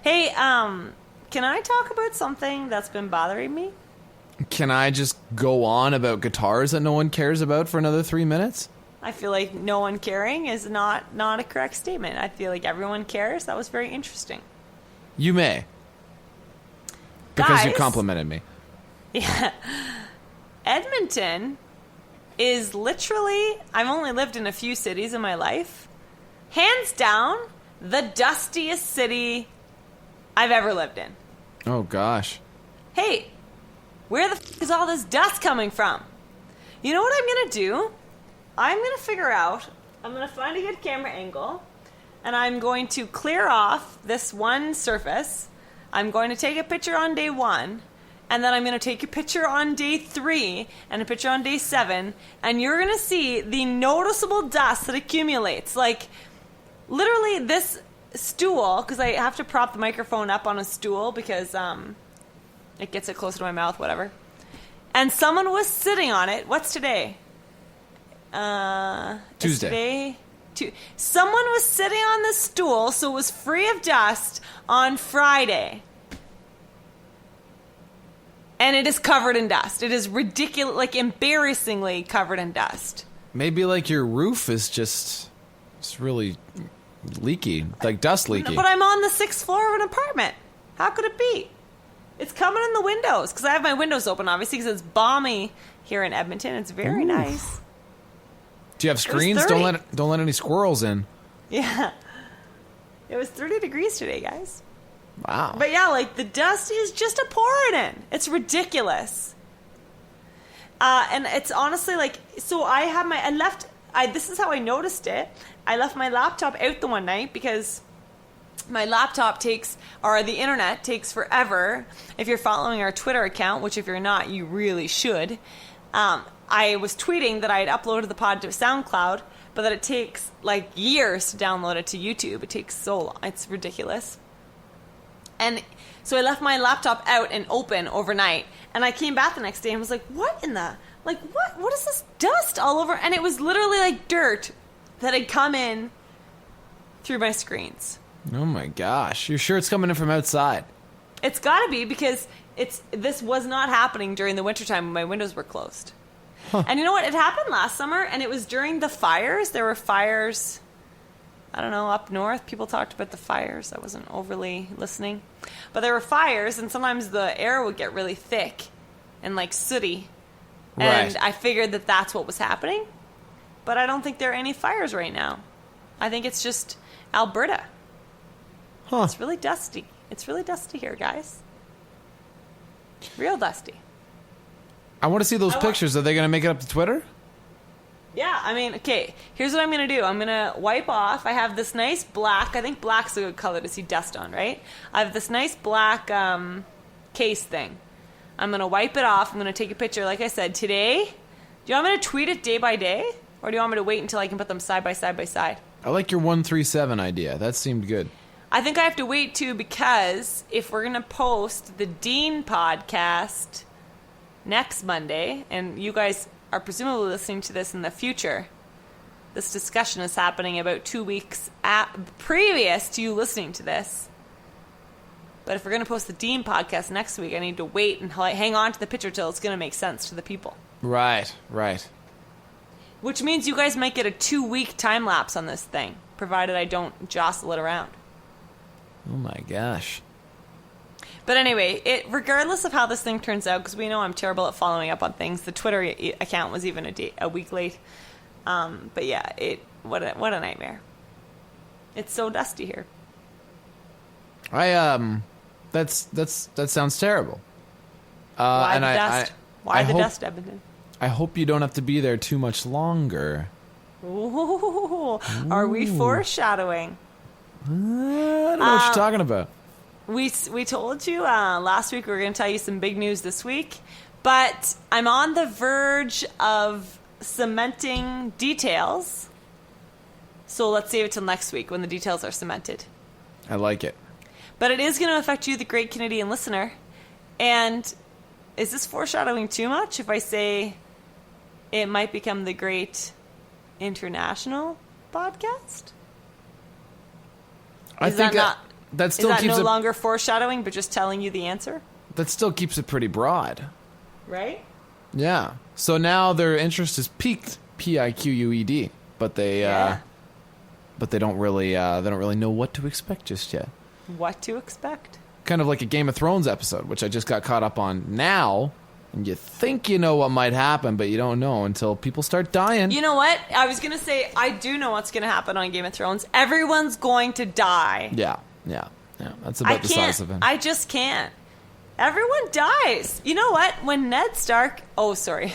Hey, can I talk about something that's been bothering me? Can I just go on about guitars that no one cares about for another 3 minutes? I feel like no one caring is not a correct statement. I feel like everyone cares. That was very interesting. You may. Because you Guys. complimented me. Yeah. Edmonton is literally, I've only lived in a few cities in my life, hands down, the dustiest city I've ever lived in. Oh, gosh. Hey, where the f*** is all this dust coming from? You know what I'm going to do? I'm going to figure out, I'm going to find a good camera angle, and I'm going to clear off this one surface. I'm going to take a picture on day 1, and then I'm going to take a picture on day 3 and a picture on day 7, and you're going to see the noticeable dust that accumulates. Like, literally this stool, because I have to prop the microphone up on a stool because it gets it closer to my mouth, whatever. And someone was sitting on it. What's today? Tuesday. Someone was sitting on the stool, so it was free of dust on Friday. And it is covered in dust. It is ridiculous, like embarrassingly covered in dust. Maybe like your roof is just it's really leaky, like dust leaky. But I'm on the 6th floor of an apartment. How could it be? It's coming in the windows, because I have my windows open, obviously, because it's balmy here in Edmonton. It's very nice. Do you have screens? Don't let any squirrels in. Yeah. It was 30 degrees today, guys. Wow. But yeah, like, the dust is just a pouring in. It's ridiculous. And it's honestly like, so this is how I noticed it. I left my laptop out the one night because my laptop the internet takes forever. If you're following our Twitter account, which if you're not, you really should. I was tweeting that I had uploaded the pod to SoundCloud, but that it takes like years to download it to YouTube. It takes so long. It's ridiculous. And so I left my laptop out and open overnight. And I came back the next day and was like, what in the... Like, what is this dust all over? And it was literally like dirt that had come in through my screens. Oh my gosh. You're sure it's coming in from outside? It's got to be, because this was not happening during the wintertime when my windows were closed. Huh. And you know what? It happened last summer, and it was during the fires. There were fires, I don't know, up north. People talked about the fires. I wasn't overly listening. But there were fires, and sometimes the air would get really thick and like sooty. And Right. I figured that that's what was happening. But I don't think there are any fires right now. I think it's just Alberta. Huh. It's really dusty. It's really dusty here, guys. Real dusty. I want to see those pictures. Are they going to make it up to Twitter? Yeah, I mean, okay, here's what I'm going to do. I'm going to wipe off. I have this nice black. I think black's a good color to see dust on, right? I have this nice black case thing. I'm going to wipe it off. I'm going to take a picture, like I said, today. Do you want me to tweet it day by day? Or do you want me to wait until I can put them side by side by side? I like your 137 idea. That seemed good. I think I have to wait, too, because if we're going to post the Dean podcast next Monday, and you guys are presumably listening to this in the future, this discussion is happening about 2 weeks previous to you listening to this. But if we're going to post the Dean podcast next week, I need to wait and hang on to the picture till it's going to make sense to the people. Right, right. Which means you guys might get a 2-week time lapse on this thing, provided I don't jostle it around. Oh my gosh. But anyway, regardless of how this thing turns out, because we know I'm terrible at following up on things. The Twitter account was even a week late. But yeah, what a nightmare. It's so dusty here. That sounds terrible. Why the dust? Why the hope, dust, Edmonton? I hope you don't have to be there too much longer. Ooh, are we foreshadowing? I don't know what you're talking about. We told you last week we were going to tell you some big news this week, but I'm on the verge of cementing details. So let's save it till next week when the details are cemented. I like it. But it is going to affect you, the great Canadian listener. And is this foreshadowing too much if I say it might become the great international podcast? I think that still is that keeps no it longer foreshadowing, but just telling you the answer? That still keeps it pretty broad. Right? Yeah. So now their interest is piqued, Piqued, but they don't really know what to expect just yet. What to expect? Kind of like a Game of Thrones episode, which I just got caught up on now, and you think you know what might happen, but you don't know until people start dying. You know what? I was going to say, I do know what's going to happen on Game of Thrones. Everyone's going to die. Yeah. That's about the size of it. I just can't. Everyone dies. You know what? When Ned Stark... Oh, sorry.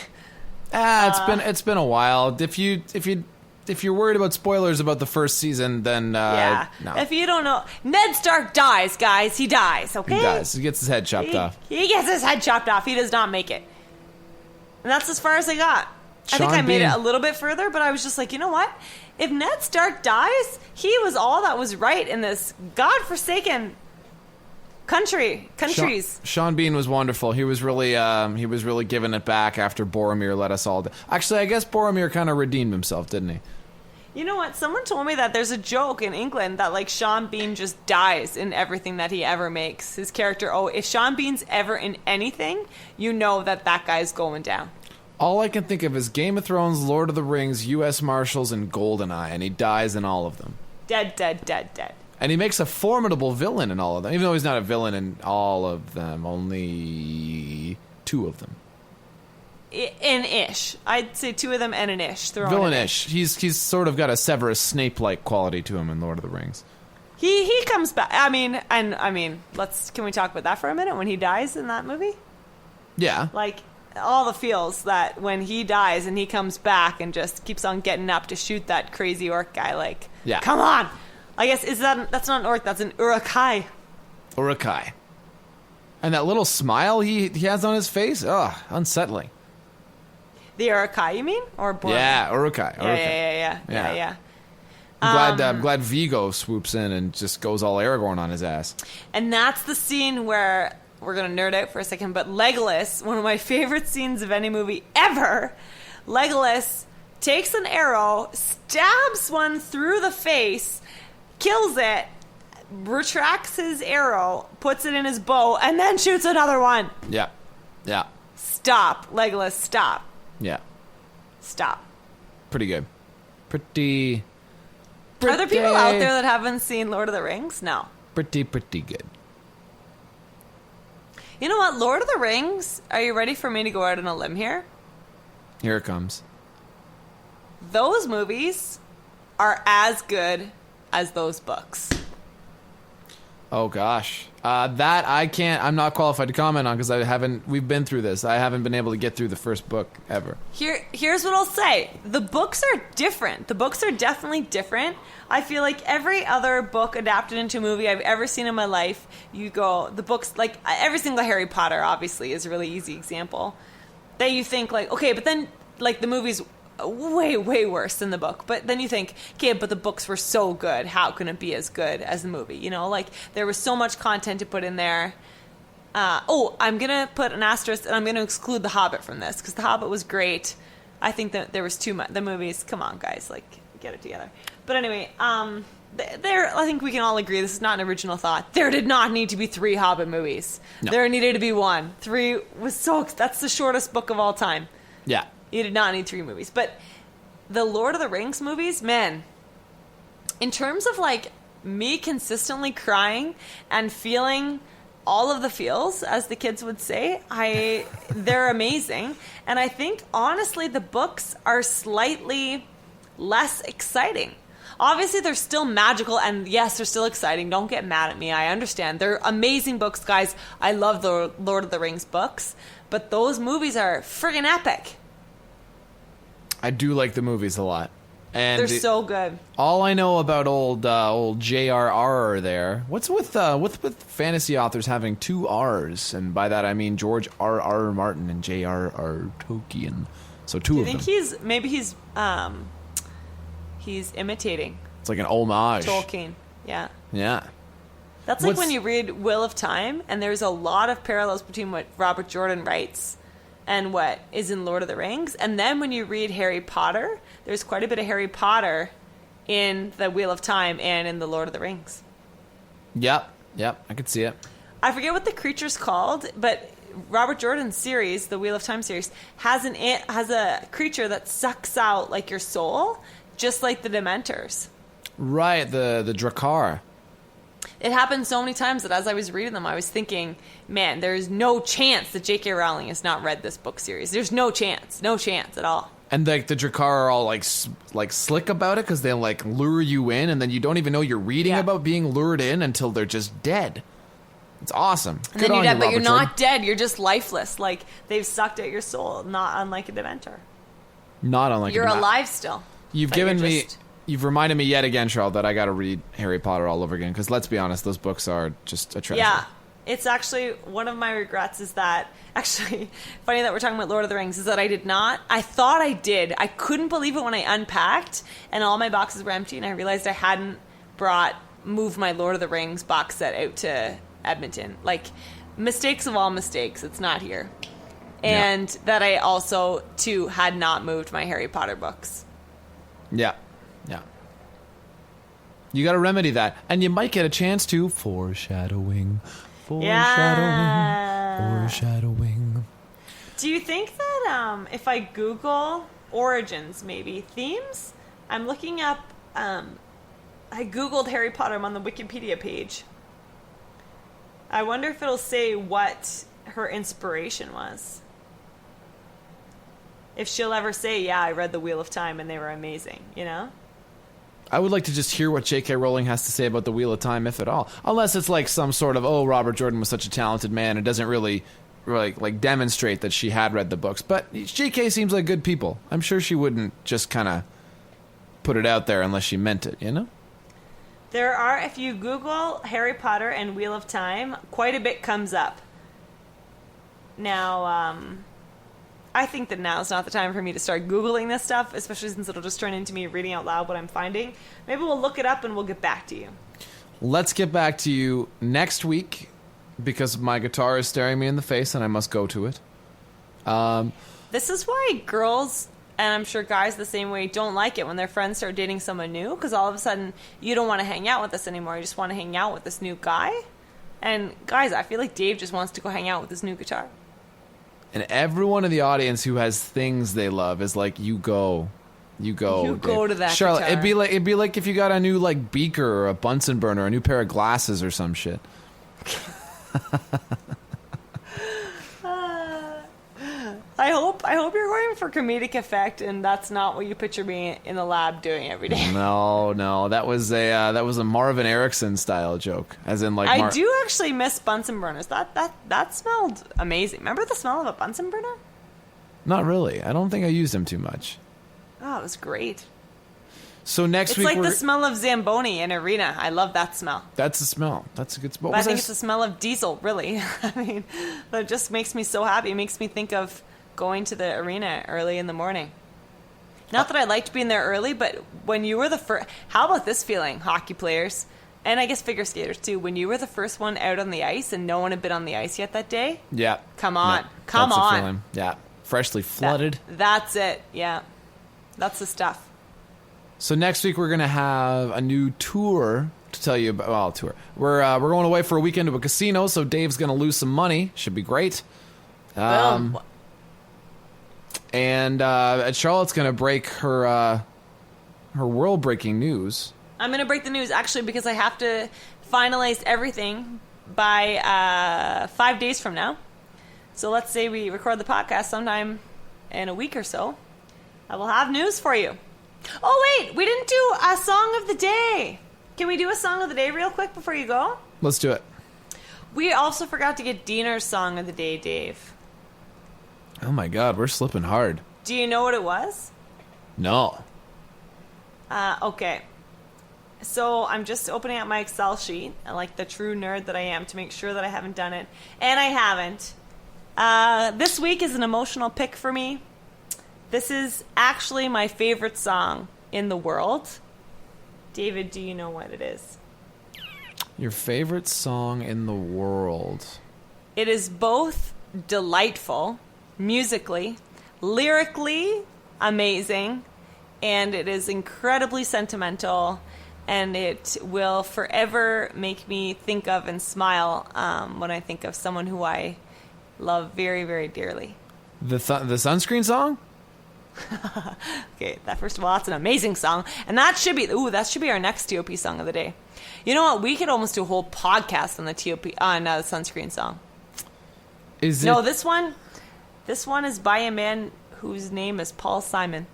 It's been a while. If you're worried about spoilers about the first season, then yeah. No. If you don't know, Ned Stark dies, guys. He dies. Okay. He dies. He gets his head chopped off. He gets his head chopped off. He does not make it. And that's as far as I got. I think I made it a little bit further, but I was just like, you know what? If Ned Stark dies, he was all that was right in this godforsaken countries. Sean Bean was wonderful. He was really giving it back after Boromir let us all. Actually, I guess Boromir kind of redeemed himself, didn't he? You know what? Someone told me that there's a joke in England that like Sean Bean just dies in everything that he ever makes. His character. Oh, if Sean Bean's ever in anything, you know that guy's going down. All I can think of is Game of Thrones, Lord of the Rings, U.S. Marshals, and GoldenEye, and he dies in all of them. Dead. And he makes a formidable villain in all of them, even though he's not a villain in all of them, only 2 of them. An ish. I'd say 2 of them and an ish. Villain-ish. He's sort of got a Severus Snape-like quality to him in Lord of the Rings. He comes back. I mean, can we talk about that for a minute when he dies in that movie? Yeah. Like, all the feels that when he dies and he comes back and just keeps on getting up to shoot that crazy orc guy, like, yeah. Come on! I guess, that's not an orc, that's an Uruk-hai. Uruk-hai. And that little smile he has on his face, unsettling. The Uruk-hai, you mean? Or Boromir? Yeah, Uruk-hai. Yeah. I'm glad Vigo swoops in and just goes all Aragorn on his ass. And that's the scene where we're going to nerd out for a second, but Legolas, one of my favorite scenes of any movie ever, Legolas takes an arrow, stabs one through the face, kills it, retracts his arrow, puts it in his bow, and then shoots another one. Yeah. Yeah. Stop, Legolas, stop. Yeah. Stop. Pretty good. Pretty Are there people out there that haven't seen Lord of the Rings? No. Pretty good. You know what? Lord of the Rings, are you ready for me to go out on a limb here? Here it comes. Those movies are as good as those books. Oh gosh, that I'm not qualified to comment on because we've been through this. I haven't been able to get through the first book ever. Here's what I'll say. The books are different. The books are definitely different. I feel like every other book adapted into a movie I've ever seen in my life, the books, like every single Harry Potter obviously is a really easy example. That you think like, okay, but then like the movie's way worse than the book, but then you think, okay, but the books were so good, how can it be as good as the movie? You know, like there was so much content to put in there. I'm gonna put an asterisk and I'm gonna exclude The Hobbit from this because The Hobbit was great. I think that there was too much. The movies, come on guys, like get it together. But anyway, I think we can all agree this is not an original thought. There did not need to be 3 Hobbit movies. No. There needed to be 1. 3 was that's the shortest book of all time. Yeah. You did not need 3 movies. But the Lord of the Rings movies, man, in terms of like me consistently crying and feeling all of the feels, as the kids would say, they're amazing. And I think, honestly, the books are slightly less exciting. Obviously, they're still magical, and yes, they're still exciting. Don't get mad at me. I understand. They're amazing books, guys. I love the Lord of the Rings books. But those movies are friggin' epic. I do like the movies a lot. And they're so good. All I know about old J.R.R. there. What's with fantasy authors having 2 R's? And by that I mean George R.R. Martin and J.R.R. Tolkien. So 2 of them. Do you think he's imitating? It's like an homage. Tolkien. Yeah. Yeah. That's like when you read Wheel of Time, and there's a lot of parallels between what Robert Jordan writes and what is in Lord of the Rings. And then when you read Harry Potter, there's quite a bit of Harry Potter in the Wheel of Time and in the Lord of the Rings. Yep, I could see it. I forget what the creature's called, but Robert Jordan's series, the Wheel of Time series, has a creature that sucks out like your soul, just like the Dementors. Right, the Drakkar. It happened so many times that as I was reading them, I was thinking, man, there's no chance that J.K. Rowling has not read this book series. There's no chance at all. And like the Drakkar are all like slick about it because they like lure you in, and then you don't even know you're reading about being lured in until they're just dead. It's awesome. And then you're dead, but you're not dead. You're just lifeless. Like they've sucked out your soul, not unlike a Dementor. Not unlike. You're alive still. You've reminded me yet again, Charlotte, that I got to read Harry Potter all over again because let's be honest, those books are just a treasure. Yeah, it's actually one of my regrets is that actually funny that we're talking about Lord of the Rings is that I thought I did. I couldn't believe it when I unpacked and all my boxes were empty and I realized I hadn't moved my Lord of the Rings box set out to Edmonton. Like mistakes of all mistakes, it's not here. And that I also too had not moved my Harry Potter books. Yeah. You got to remedy that. And you might get a chance to foreshadowing. Do you think that if I Google origins, maybe themes, I'm looking up, I Googled Harry Potter. I'm on the Wikipedia page. I wonder if it'll say what her inspiration was. If she'll ever say, yeah, I read The Wheel of Time and they were amazing, you know? I would like to just hear what J.K. Rowling has to say about The Wheel of Time, if at all. Unless it's like some sort of, Robert Jordan was such a talented man and doesn't really like demonstrate that she had read the books. But J.K. seems like good people. I'm sure she wouldn't just kind of put it out there unless she meant it, you know? There are, if you Google Harry Potter and Wheel of Time, quite a bit comes up. Now, I think that now's not the time for me to start Googling this stuff, especially since it'll just turn into me reading out loud what I'm finding. Maybe we'll look it up and we'll get back to you. Let's get back to you next week because my guitar is staring me in the face and I must go to it. This is why girls, and I'm sure guys the same way, don't like it when their friends start dating someone new, because all of a sudden you don't want to hang out with us anymore. You just want to hang out with this new guy. And guys, I feel like Dave just wants to go hang out with his new guitar. And everyone in the audience who has things they love is like, you go. You go to that Charlotte, guitar. it'd be like if you got a new like beaker or a Bunsen burner, or a new pair of glasses or some shit. I hope you're going for comedic effect, and that's not what you picture me in the lab doing every day. No, that was a Marvin Erickson style joke, as in like. I do actually miss Bunsen burners. That smelled amazing. Remember the smell of a Bunsen burner? Not really. I don't think I used them too much. Oh, it was great. So next week it's like the smell of Zamboni in Arena. I love that smell. That's the smell. That's a good smell. But I think it's the smell of diesel, really. I mean, that just makes me so happy. It makes me think of going to the arena early in the morning. Not that I liked being there early, but when you were the first... How about this feeling, hockey players? And I guess figure skaters, too. When you were the first one out on the ice and no one had been on the ice yet that day? Yeah. Come on. No, Come that's on. the feeling. Yeah. Freshly flooded. That's it. Yeah. That's the stuff. So next week we're going to have a new tour to tell you about. Well, tour. We're going away for a weekend to a casino, so Dave's going to lose some money. Should be great. And Charlotte's going to break her world-breaking news. I'm going to break the news, actually, because I have to finalize everything by 5 days from now. So let's say we record the podcast sometime in a week or so. I will have news for you. Oh, wait, we didn't do a song of the day. Can we do a song of the day real quick before you go? Let's do it. We also forgot to get Diener's song of the day, Dave. Oh my God, we're slipping hard. Do you know what it was? No. Okay. So I'm just opening up my Excel sheet, like the true nerd that I am, to make sure that I haven't done it. And I haven't. This week is an emotional pick for me. This is actually my favorite song in the world. David, do you know what it is? Your favorite song in the world. It is both delightful, musically, lyrically amazing, and it is incredibly sentimental, and it will forever make me think of and smile when I think of someone who I love very, very dearly. The Sunscreen song? Okay, first of all, that's an amazing song, and that should be our next TOP song of the day. You know what? We could almost do a whole podcast on the the Sunscreen song. This one is by a man whose name is Paul Simon.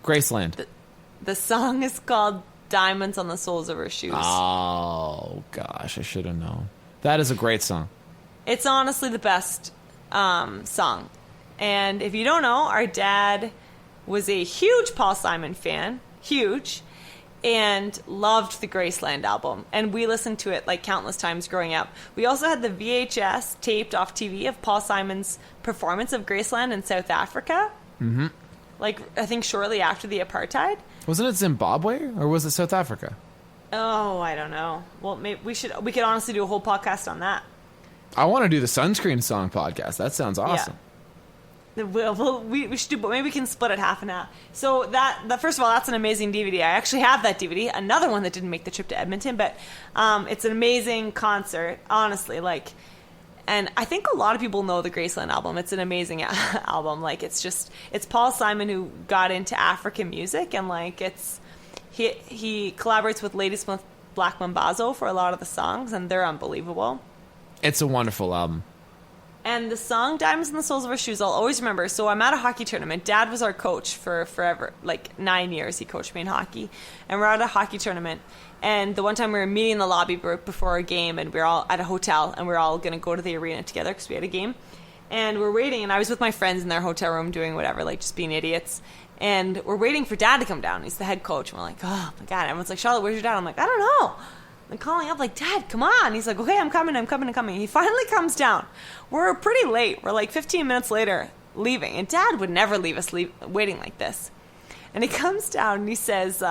Graceland. The song is called Diamonds on the Soles of Her Shoes. Oh gosh, I should have known. That is a great song. It's honestly the best song. And if you don't know, our dad was a huge Paul Simon fan, huge, and loved the Graceland album. And we listened to it like countless times growing up. We also had the VHS taped off TV of Paul Simon's performance of Graceland in South Africa. Mm-hmm. Like, I think shortly after the apartheid. Wasn't it Zimbabwe or was it South Africa? Oh, I don't know. Well, maybe we could honestly do a whole podcast on that. I want to do the Sunscreen song podcast. That sounds awesome. Yeah. We should do, but maybe we can split it half and half. So that first of all, that's an amazing DVD. I actually have that DVD. Another one that didn't make the trip to Edmonton, but it's an amazing concert, honestly. And I think a lot of people know the Graceland album. It's an amazing album. Like, it's Paul Simon who got into African music, and he collaborates with Ladysmith Black Mambazo for a lot of the songs, and they're unbelievable. It's a wonderful album. And the song Diamonds in the Soles of Her Shoes, I'll always remember. So I'm at a hockey tournament. Dad was our coach for forever, like 9 years. He coached me in hockey. And we're at a hockey tournament. And the one time we were meeting in the lobby before a game, and we were all at a hotel, and we were all going to go to the arena together because we had a game. And we're waiting, and I was with my friends in their hotel room doing whatever, like just being idiots. And we're waiting for Dad to come down. He's the head coach. And we're like, oh, my God. Everyone's like, Charlotte, where's your dad? I'm like, I don't know. I'm calling up like, Dad, come on. He's like, okay, I'm coming. He finally comes down. We're pretty late. We're like 15 minutes later. leaving. And Dad would never leave us waiting like this. And he comes down and he says,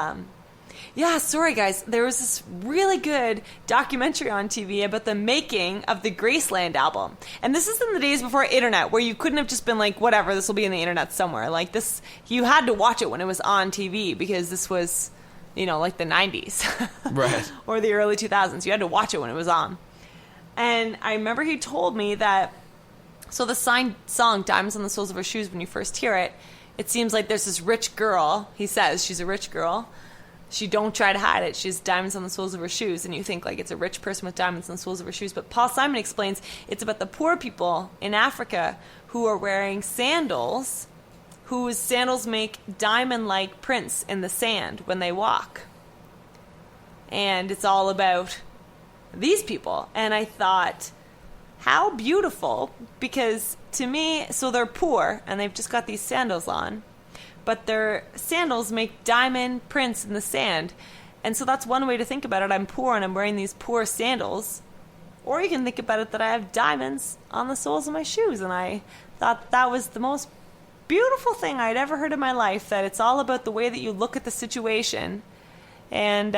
yeah, sorry guys, there was this really good documentary on TV about the making of the Graceland album. And this is in the days before internet, where you couldn't have just been like, whatever, this will be in the internet somewhere. Like this, you had to watch it when it was on TV, because this was, you know, like the 90s. Right. Or the early 2000s. You had to watch it when it was on. And I remember he told me that, so the song Diamonds on the Soles of Her Shoes, when you first hear it, it seems like there's this rich girl. He says she's a rich girl. She don't try to hide it. She has diamonds on the soles of her shoes. And you think like it's a rich person with diamonds on the soles of her shoes. But Paul Simon explains it's about the poor people in Africa who are wearing sandals, whose sandals make diamond-like prints in the sand when they walk. And it's all about these people. And I thought, how beautiful, because to me, so they're poor and they've just got these sandals on, but their sandals make diamond prints in the sand. And so that's one way to think about it. I'm poor and I'm wearing these poor sandals. Or you can think about it that I have diamonds on the soles of my shoes. And I thought that was the most beautiful thing I'd ever heard in my life, that it's all about the way that you look at the situation. And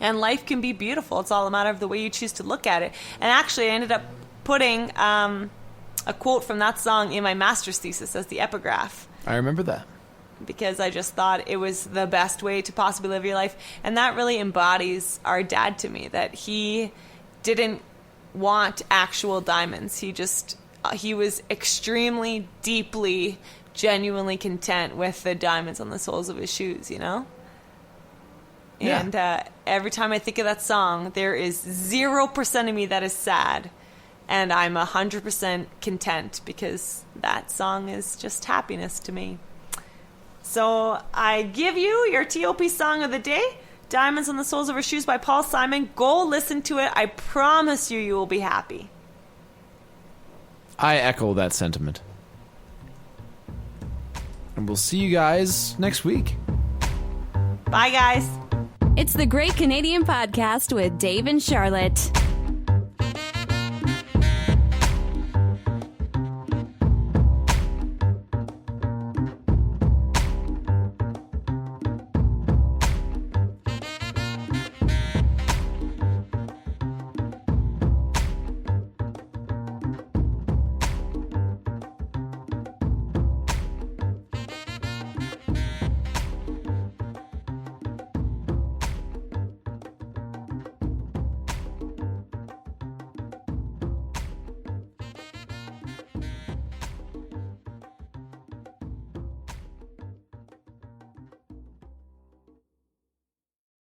life can be beautiful. It's all a matter of the way you choose to look at it. And actually, I ended up putting a quote from that song in my master's thesis as the epigraph. I remember that. Because I just thought it was the best way to possibly live your life. And that really embodies our dad to me, that he didn't want actual diamonds. He was extremely, deeply, genuinely content with the diamonds on the soles of his shoes, you know? Yeah. And every time I think of that song, there is 0% of me that is sad. And I'm 100% content, because that song is just happiness to me. So I give you your TOP song of the day, Diamonds on the Soles of Her Shoes by Paul Simon. Go listen to it. I promise you will be happy. I echo that sentiment. And we'll see you guys next week. Bye, guys. It's the Great Canadian Podcast with Dave and Charlotte.